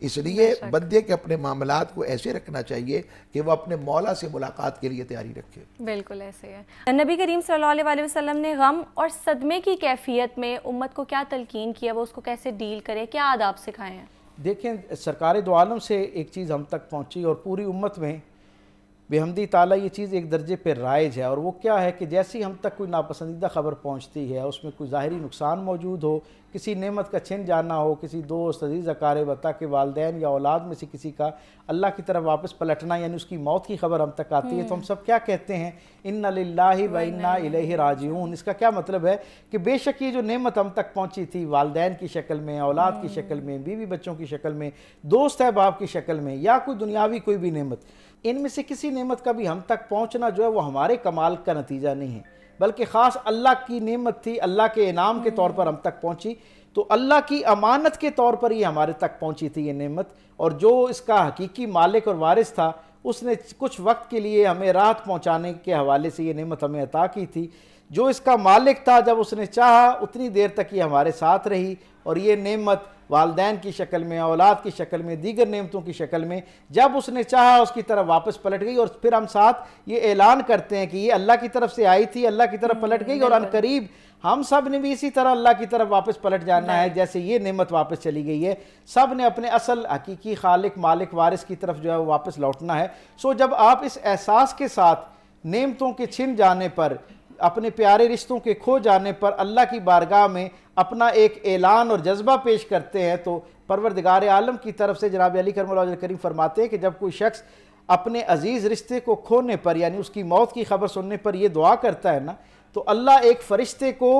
اس لیے بندے کے اپنے معاملات کو ایسے رکھنا چاہیے کہ وہ اپنے مولا سے ملاقات کے لیے تیاری رکھے. بالکل ایسے ہے. نبی کریم صلی اللہ علیہ وسلم نے غم اور صدمے کی کیفیت میں امت کو کیا تلقین کیا، وہ اس کو کیسے ڈیل کرے، کیا آداب سکھائے ہیں؟ دیکھیں سرکار دو عالم سے ایک چیز ہم تک پہنچی اور پوری امت میں بحمدی تعالیٰ یہ چیز ایک درجے پہ رائج ہے، اور وہ کیا ہے کہ جیسی ہم تک کوئی ناپسندیدہ خبر پہنچتی ہے، اس میں کوئی ظاہری نقصان موجود ہو، کسی نعمت کا چھن جانا ہو، کسی دوست عزیز اقارب حتیٰ کہ والدین یا اولاد میں سے کسی کا اللہ کی طرف واپس پلٹنا یعنی اس کی موت کی خبر ہم تک آتی ہے، تو ہم سب کیا کہتے ہیں؟ انا للہ و انا الیہ راجعون. اس کا کیا مطلب ہے کہ بے شک یہ جو نعمت ہم تک پہنچی تھی والدین کی شکل میں، اولاد کی شکل میں، بیوی بچوں کی شکل میں، دوست احباب کی شکل میں، یا کوئی دنیاوی کوئی بھی نعمت، ان میں سے کسی نعمت کا بھی ہم تک پہنچنا جو ہے وہ ہمارے کمال کا نتیجہ نہیں ہے، بلکہ خاص اللہ کی نعمت تھی، اللہ کے انعام کے طور پر ہم تک پہنچی. تو اللہ کی امانت کے طور پر یہ ہمارے تک پہنچی تھی یہ نعمت، اور جو اس کا حقیقی مالک اور وارث تھا اس نے کچھ وقت کے لیے ہمیں راحت پہنچانے کے حوالے سے یہ نعمت ہمیں عطا کی تھی. جو اس کا مالک تھا جب اس نے چاہا اتنی دیر تک یہ ہمارے ساتھ رہی، اور یہ نعمت والدین کی شکل میں، اولاد کی شکل میں، دیگر نعمتوں کی شکل میں جب اس نے چاہا اس کی طرف واپس پلٹ گئی. اور پھر ہم ساتھ یہ اعلان کرتے ہیں کہ یہ اللہ کی طرف سے آئی تھی، اللہ کی طرف پلٹ گئی، اور عنقریب ہم سب نے بھی اسی طرح اللہ کی طرف واپس پلٹ جانا ہے جیسے یہ نعمت واپس چلی گئی ہے. سب نے اپنے اصل حقیقی خالق مالک وارث کی طرف جو ہے واپس لوٹنا ہے. سو جب آپ اس احساس کے ساتھ نعمتوں کے چھن جانے پر، اپنے پیارے رشتوں کے کھو جانے پر اللہ کی بارگاہ میں اپنا ایک اعلان اور جذبہ پیش کرتے ہیں، تو پروردگار عالم کی طرف سے جناب علی کرم اللہ وجہ کریم فرماتے ہیں کہ جب کوئی شخص اپنے عزیز رشتے کو کھونے پر یعنی اس کی موت کی خبر سننے پر یہ دعا کرتا ہے نا، تو اللہ ایک فرشتے کو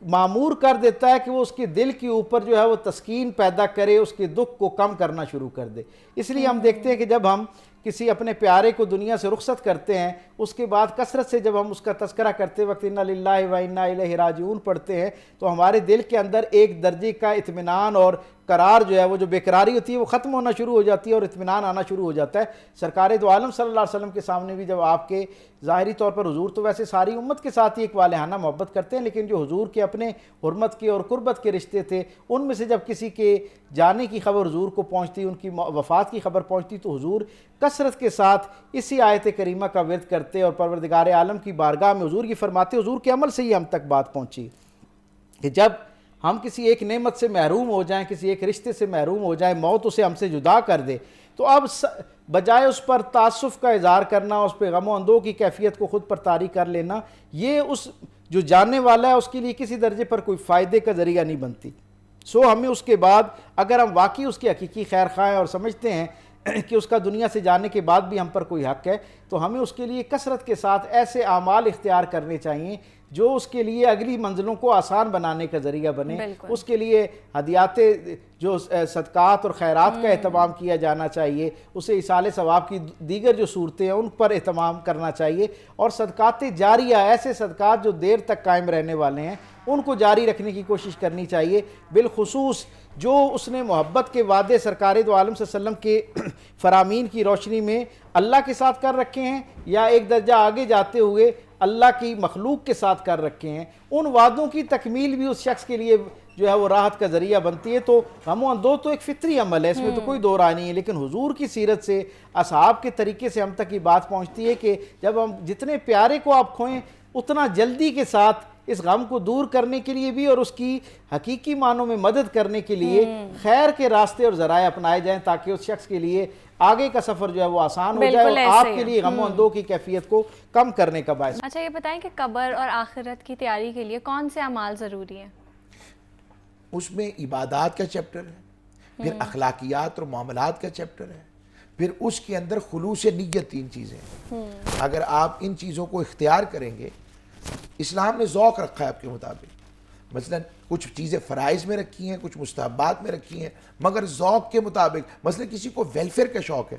معمور کر دیتا ہے کہ وہ اس کے دل کے اوپر جو ہے وہ تسکین پیدا کرے، اس کے دکھ کو کم کرنا شروع کر دے. اس لیے ہم دیکھتے ہیں کہ جب ہم کسی اپنے پیارے کو دنیا سے رخصت کرتے ہیں، اس کے بعد کثرت سے جب ہم اس کا تذکرہ کرتے وقت انا للہ و انا الیہ راجعون پڑھتے ہیں، تو ہمارے دل کے اندر ایک درجے کا اطمینان اور قرار جو ہے وہ جو بیقراری ہوتی ہے وہ ختم ہونا شروع ہو جاتی ہے اور اطمینان آنا شروع ہو جاتا ہے. سرکار دو عالم صلی اللہ علیہ وسلم کے سامنے بھی جب آپ کے ظاہری طور پر حضور تو ویسے ساری امت کے ساتھ ہی ایک والہانہ محبت کرتے ہیں، لیکن جو حضور کے اپنے حرمت کے اور قربت کے رشتے تھے ان میں سے جب کسی کے جانے کی خبر حضور کو پہنچتی، ان کی وفات کی خبر پہنچتی، تو حضور کثرت کے ساتھ اسی آیت کریمہ کا ورد کرتے اور پروردگار عالم کی بارگاہ میں حضور یہ فرماتے. حضور کے عمل سے ہی ہم تک بات پہنچی کہ جب ہم کسی ایک نعمت سے محروم ہو جائیں، کسی ایک رشتے سے محروم ہو جائیں، موت اسے ہم سے جدا کر دے، تو اب بجائے اس پر تعصف کا اظہار کرنا، اس پہ غم و اندوہ کی کیفیت کو خود پر طاری کر لینا، یہ اس جو جاننے والا ہے اس کے لیے کسی درجے پر کوئی فائدے کا ذریعہ نہیں بنتی. سو ہمیں اس کے بعد اگر ہم واقعی اس کے حقیقی خیر خواہ ہیں اور سمجھتے ہیں کہ اس کا دنیا سے جانے کے بعد بھی ہم پر کوئی حق ہے، تو ہمیں اس کے لیے کثرت کے ساتھ ایسے اعمال اختیار کرنے چاہیے جو اس کے لیے اگلی منزلوں کو آسان بنانے کا ذریعہ بنے. اس کے لیے ہدیات جو صدقات اور خیرات کا اہتمام کیا جانا چاہیے، اسے ایصال ثواب کی دیگر جو صورتیں ہیں ان پر اہتمام کرنا چاہیے، اور صدقات جاریہ ایسے صدقات جو دیر تک قائم رہنے والے ہیں ان کو جاری رکھنے کی کوشش کرنی چاہیے. بالخصوص جو اس نے محبت کے وعدے سرکار دو عالم صلی اللہ علیہ وسلم کے فرامین کی روشنی میں اللہ کے ساتھ کر رکھے ہیں، یا ایک درجہ آگے جاتے ہوئے اللہ کی مخلوق کے ساتھ کر رکھے ہیں، ان وعدوں کی تکمیل بھی اس شخص کے لیے جو ہے وہ راحت کا ذریعہ بنتی ہے. تو غم و اندوہ تو ایک فطری عمل ہے، اس میں تو کوئی دو رائے نہیں ہے، لیکن حضور کی سیرت سے، اصحاب کے طریقے سے ہم تک یہ بات پہنچتی ہے کہ جب ہم جتنے پیارے کو آپ کھوئیں اتنا جلدی کے ساتھ اس غم کو دور کرنے کے لیے بھی اور اس کی حقیقی معنوں میں مدد کرنے کے لیے خیر کے راستے اور ذرائع اپنائے جائیں، تاکہ اس شخص کے لیے آگے کا سفر جو ہے وہ آسان ہو جائے اور آپ کے لیے غم و اندوہ کی کیفیت کو کم کرنے کا باعث. اچھا یہ بتائیں کہ قبر اور آخرت کی تیاری کے لیے کون سے اعمال ضروری ہیں؟ اس میں عبادات کا چیپٹر ہے، پھر اخلاقیات اور معاملات کا چیپٹر ہے، پھر اس کے اندر خلوص نیت، 3 چیزیں ہیں. اگر آپ ان چیزوں کو اختیار کریں گے، اسلام نے ذوق رکھا ہے آپ کے مطابق، مثلا کچھ چیزیں فرائض میں رکھی ہیں، کچھ مستحبات میں رکھی ہیں، مگر ذوق کے مطابق. مثلا کسی کو ویلفیئر کا شوق ہے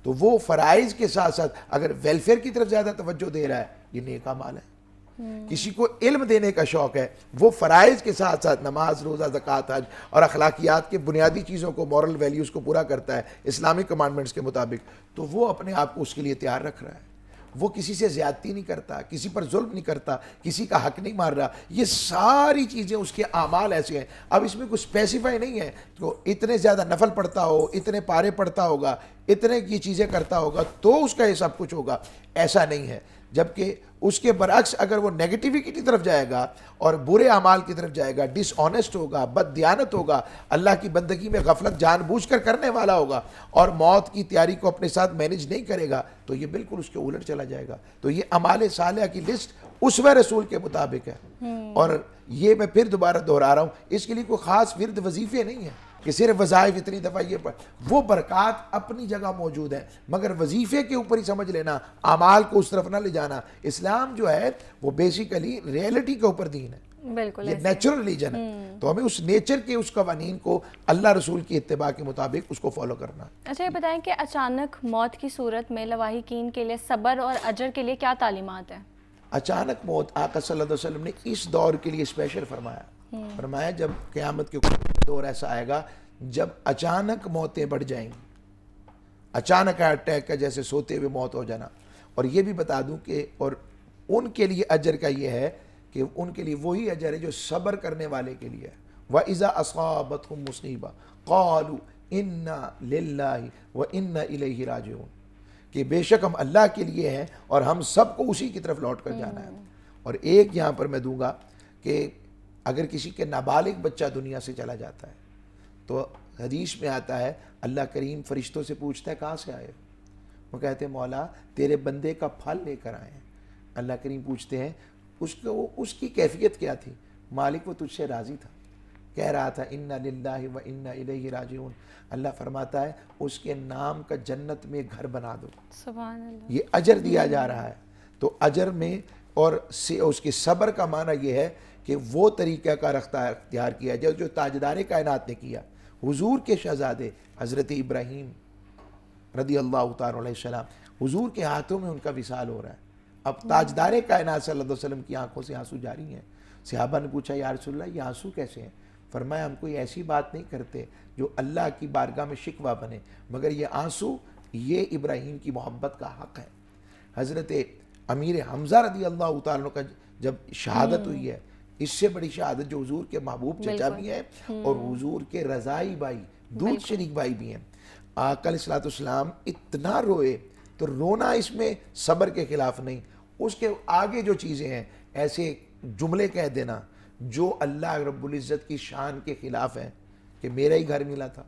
تو وہ فرائض کے ساتھ ساتھ اگر ویلفیئر کی طرف زیادہ توجہ دے رہا ہے، یہ نیک اعمال ہے. کسی کو علم دینے کا شوق ہے، وہ فرائض کے ساتھ ساتھ نماز، روزہ، زکوٰۃ، حج اور اخلاقیات کے بنیادی چیزوں کو، مورل ویلیوز کو پورا کرتا ہے اسلامی کمانڈمنٹس کے مطابق، تو وہ اپنے آپ کو اس کے لیے تیار رکھ رہا ہے. وہ کسی سے زیادتی نہیں کرتا, کسی پر ظلم نہیں کرتا, کسی کا حق نہیں مار رہا. یہ ساری چیزیں اس کے اعمال ایسے ہیں. اب اس میں کچھ اسپیسیفائی نہیں ہے تو اتنے زیادہ نفل پڑھتا ہو, اتنے پارے پڑھتا ہوگا, اتنے یہ چیزیں کرتا ہوگا تو اس کا یہ سب کچھ ہوگا, ایسا نہیں ہے. جبکہ اس کے برعکس اگر وہ نیگیٹیوٹی کی طرف جائے گا اور برے اعمال کی طرف جائے گا, ڈس آنیسٹ ہوگا, بد دیانت ہوگا, اللہ کی بندگی میں غفلت جان بوجھ کر کرنے والا ہوگا اور موت کی تیاری کو اپنے ساتھ مینیج نہیں کرے گا, تو یہ بالکل اس کے الٹ چلا جائے گا. تو یہ اعمال صالحہ کی لسٹ اسوہ رسول کے مطابق ہے. اور یہ میں پھر دوبارہ دہرا رہا ہوں, اس کے لیے کوئی خاص ورد وظیفے نہیں ہیں کہ صرف وظائف اتنی دفعہ یہ پڑھ. وہ برکات اپنی جگہ موجود ہیں, مگر وظیفے کے اوپر ہی سمجھ لینا, اعمال کو اس طرف نہ لے جانا. اسلام جو ہے وہ بیسیکلی ریئلٹی کے اوپر دین ہے, بالکل یہ نیچرل ریلیجن ہے. تو ہمیں اس نیچر کے اس قوانین کو اللہ رسول کی اتباع کے مطابق اس کو فالو کرنا. اچھا یہ بتائیں کہ اچانک موت کی صورت میں لواحقین کے لیے صبر اور اجر کے لیے کیا تعلیمات ہیں؟ اچانک موت آقا صلی اللہ علیہ وسلم نے اس دور کے لیے اسپیشل فرمایا جب قیامت کے دور ایسا آئے گا جب اچانک موتیں بڑھ جائیں گی, اچانک اٹیک کا جیسے سوتے ہوئے موت ہو جانا. اور یہ بھی بتا دوں کہ اور ان کے لیے اجر کا یہ ہے کہ ان کے لیے وہی اجر ہے جو صبر کرنے والے کے لیے ہے. وَإِذَا أَصَابَتْهُمْ مُصِيبَةٌ قَالُوا إِنَّا لِلَّهِ وَإِنَّا إِلَيْهِ رَاجِعُونَ, کہ بے شک ہم اللہ کے لیے ہیں اور ہم سب کو اسی کی طرف لوٹ کر جانا ہے. اور ایک یہاں پر میں دوں گا کہ اگر کسی کے نابالغ بچہ دنیا سے چلا جاتا ہے تو حدیث میں آتا ہے اللہ کریم فرشتوں سے پوچھتا ہے کہاں سے آئے؟ وہ کہتے ہیں مولا تیرے بندے کا پھل لے کر آئے ہیں. اللہ کریم پوچھتے ہیں اس کی کیفیت کیا تھی؟ مالک وہ تجھ سے راضی تھا, کہہ رہا تھا انا للہ و انا الیہ راجعون. اللہ فرماتا ہے اس کے نام کا جنت میں گھر بنا دو. سبحان اللہ. یہ اجر دیا جا رہا ہے. تو اجر میں اور اس کے صبر کا معنی یہ ہے کہ وہ طریقہ کا اختیار کیا جو تاجدار کائنات نے کیا. حضور کے شہزادے حضرت ابراہیم رضی اللہ تعالیٰ علیہ السلام, حضور کے ہاتھوں میں ان کا وصال ہو رہا ہے. اب تاجدار کائنات صلی اللہ علیہ وسلم کی آنکھوں سے آنسو جاری ہیں. صحابہ نے پوچھا یا رسول اللہ یہ آنسو کیسے ہیں؟ فرمایا ہم کوئی ایسی بات نہیں کرتے جو اللہ کی بارگاہ میں شکوہ بنے, مگر یہ آنسو یہ ابراہیم کی محبت کا حق ہے. حضرت امیر حمزہ رضی اللہ تعالیٰ کا جب شہادت ہوئی ہے, اس سے بڑی شہادت جو حضور کے محبوب چچا بھی ہیں اور حضور کے رضائی بھائی دودھ شریک بھائی بھی ہیں. آقا علیہ السلام اتنا روئے, تو رونا اس میں صبر کے خلاف نہیں, اس کے آگے جو چیزیں ہیں ایسے جملے کہہ دینا جو اللہ رب العزت کی شان کے خلاف ہیں کہ میرا ہی گھر ملا تھا,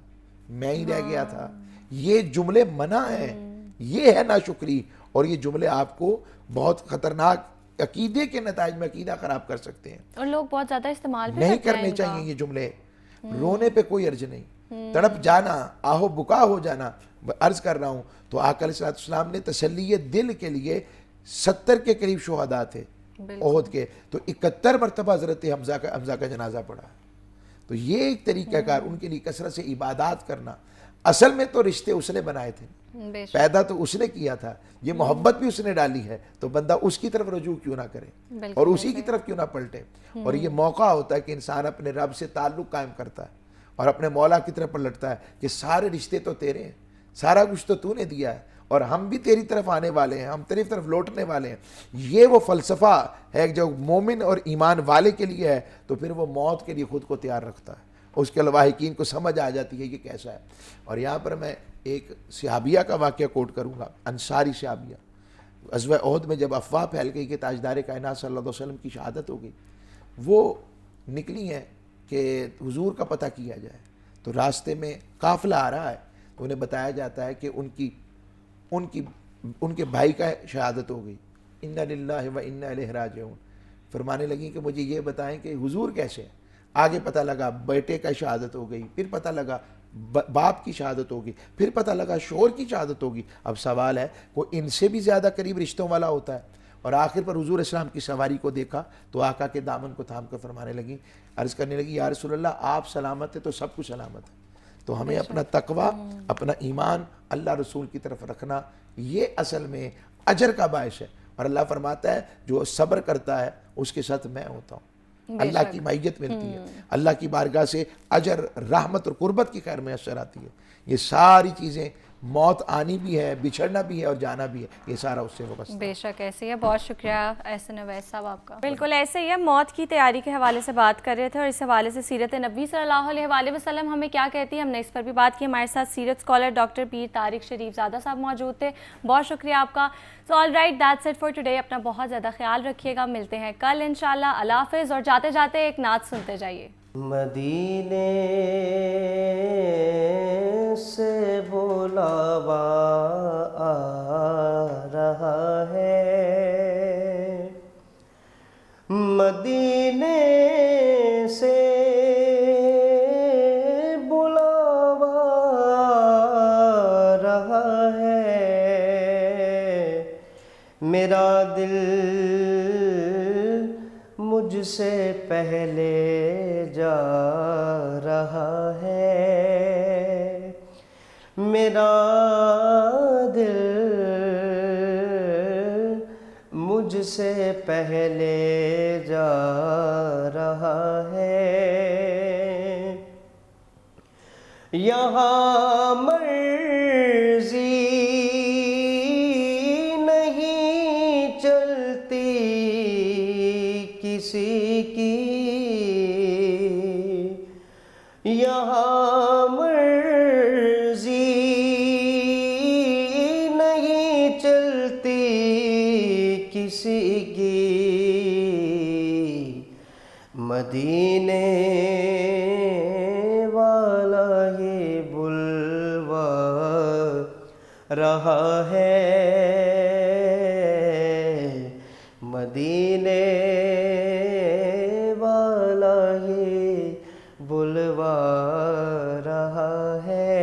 میں ہی رہ گیا تھا, یہ جملے منع ہیں. یہ ہے ناشکری, اور یہ جملے آپ کو بہت خطرناک عقیدے کے نتائج میں عقیدہ خراب کر سکتے ہیں, اور لوگ بہت زیادہ استعمال بھی نہیں کرتے ہیں کرنے چاہیے یہ جملے. رونے پہ کوئی عرض نہیں, تڑپ جانا, آہو بکا ہو جانا. عرض کر رہا ہوں تو آقا علیہ السلام نے تسلی دل کے لیے 70 کے قریب شہداء تھے احد کے, تو 71 مرتبہ حضرت حمزہ کا جنازہ پڑا. تو یہ ایک طریقہ کار ان کے لیے کثرت سے عبادات کرنا. اصل میں تو رشتے اس نے بنائے تھے, پیدا تو اس نے کیا تھا, یہ محبت بھی اس نے ڈالی ہے, تو بندہ اس کی طرف رجوع کیوں نہ کرے اور اسی کی طرف کیوں نہ پلٹے. اور یہ موقع ہوتا ہے کہ انسان اپنے رب سے تعلق قائم کرتا ہے اور اپنے مولا کی طرف پلٹتا ہے کہ سارے رشتے تو تیرے ہیں, سارا کچھ تو نے دیا ہے, اور ہم بھی تیری طرف آنے والے ہیں, ہم تیری طرف لوٹنے والے ہیں. یہ وہ فلسفہ ہے جو مومن اور ایمان والے کے لیے ہے, تو پھر وہ موت کے لیے خود کو تیار رکھتا ہے. اس کے لواحقین کو سمجھ آ جاتی ہے یہ کیسا ہے. اور یہاں پر میں ایک صحابیہ کا واقعہ کوٹ کروں گا, انصاری صحابیہ. غزوہ احد میں جب افواہ پھیل گئی کہ تاجدار کائنات صلی اللہ علیہ وسلم کی شہادت ہو گئی, وہ نکلی ہیں کہ حضور کا پتہ کیا جائے. تو راستے میں قافلہ آ رہا ہے, تو انہیں بتایا جاتا ہے کہ ان کے بھائی کا شہادت ہو گئی. انا للہ و انا الیہ راجعون. فرمانے لگیں کہ مجھے یہ بتائیں کہ حضور کیسے ہیں. آگے پتہ لگا بیٹے کا شہادت ہو گئی, پھر پتہ لگا باپ کی شہادت ہوگی, پھر پتہ لگا شوہر کی شہادت ہوگی. اب سوال ہے کوئی ان سے بھی زیادہ قریب رشتوں والا ہوتا ہے. اور آخر پر حضور اسلام کی سواری کو دیکھا تو آقا کے دامن کو تھام کر فرمانے لگی, عرض کرنے لگی یا رسول اللہ آپ سلامت ہے تو سب کچھ سلامت ہے. تو ہمیں اپنا تقوی, اپنا ایمان اللہ رسول کی طرف رکھنا, یہ اصل میں اجر کا باعث ہے. اور اللہ فرماتا ہے جو صبر کرتا ہے اس کے ساتھ میں ہوتا ہوں, اللہ کی معیت ملتی ہے, اللہ کی بارگاہ سے اجر, رحمت اور قربت کی خیر میسر آتی ہے. یہ ساری چیزیں موت آنی بھی ہے, بچھڑنا بھی ہے اور جانا بھی ہے, یہ سارا اس سے وابستہ ہے. بے شک ایسے ہی ہے. بہت شکریہ احسن اویس صاحب آپ کا. بالکل ایسے ہی ہے, موت کی تیاری کے حوالے سے بات کر رہے تھے اور اس حوالے سے سیرت نبی صلی اللہ علیہ وآلہ وسلم ہمیں کیا کہتی ہے, ہم نے اس پر بھی بات کی. ہمارے ساتھ سیرت اسکالر ڈاکٹر پیر طارق شریف زادہ صاحب موجود تھے, بہت شکریہ آپ کا. So all right, that's it for today. اپنا بہت زیادہ خیال رکھیے گا, ملتے ہیں کل انشاءاللہ. اللہ حافظ. اور جاتے جاتے ایک نعت سنتے جائیے. مدینے سے بلاوا آ رہا ہے, مدینے سے بلاوا آ رہا ہے, میرا دل مجھ سے پہلے جا رہا ہے, میرا دل مجھ سے پہلے جا رہا ہے. یہاں مرضی نہیں چلتی کسی کی, یہاں مرضی نہیں چلتی کسی کی, مدینے والا یہ بلوا رہا ہے, مدینے والا یہ بلوا رہا ہے.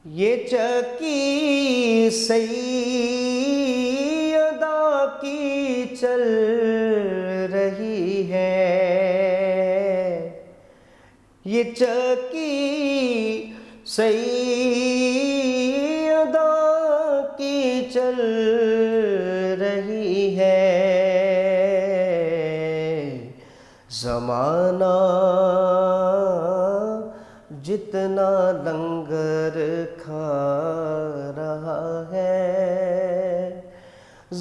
یہ چکی سیدہ کی چل رہی ہے, یہ چکی سیدہ کی چل رہی ہے, زمانہ جتنا لنگر کھا رہا ہے,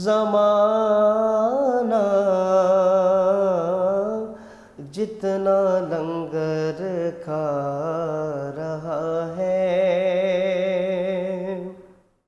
زمانہ جتنا لنگر کھا رہا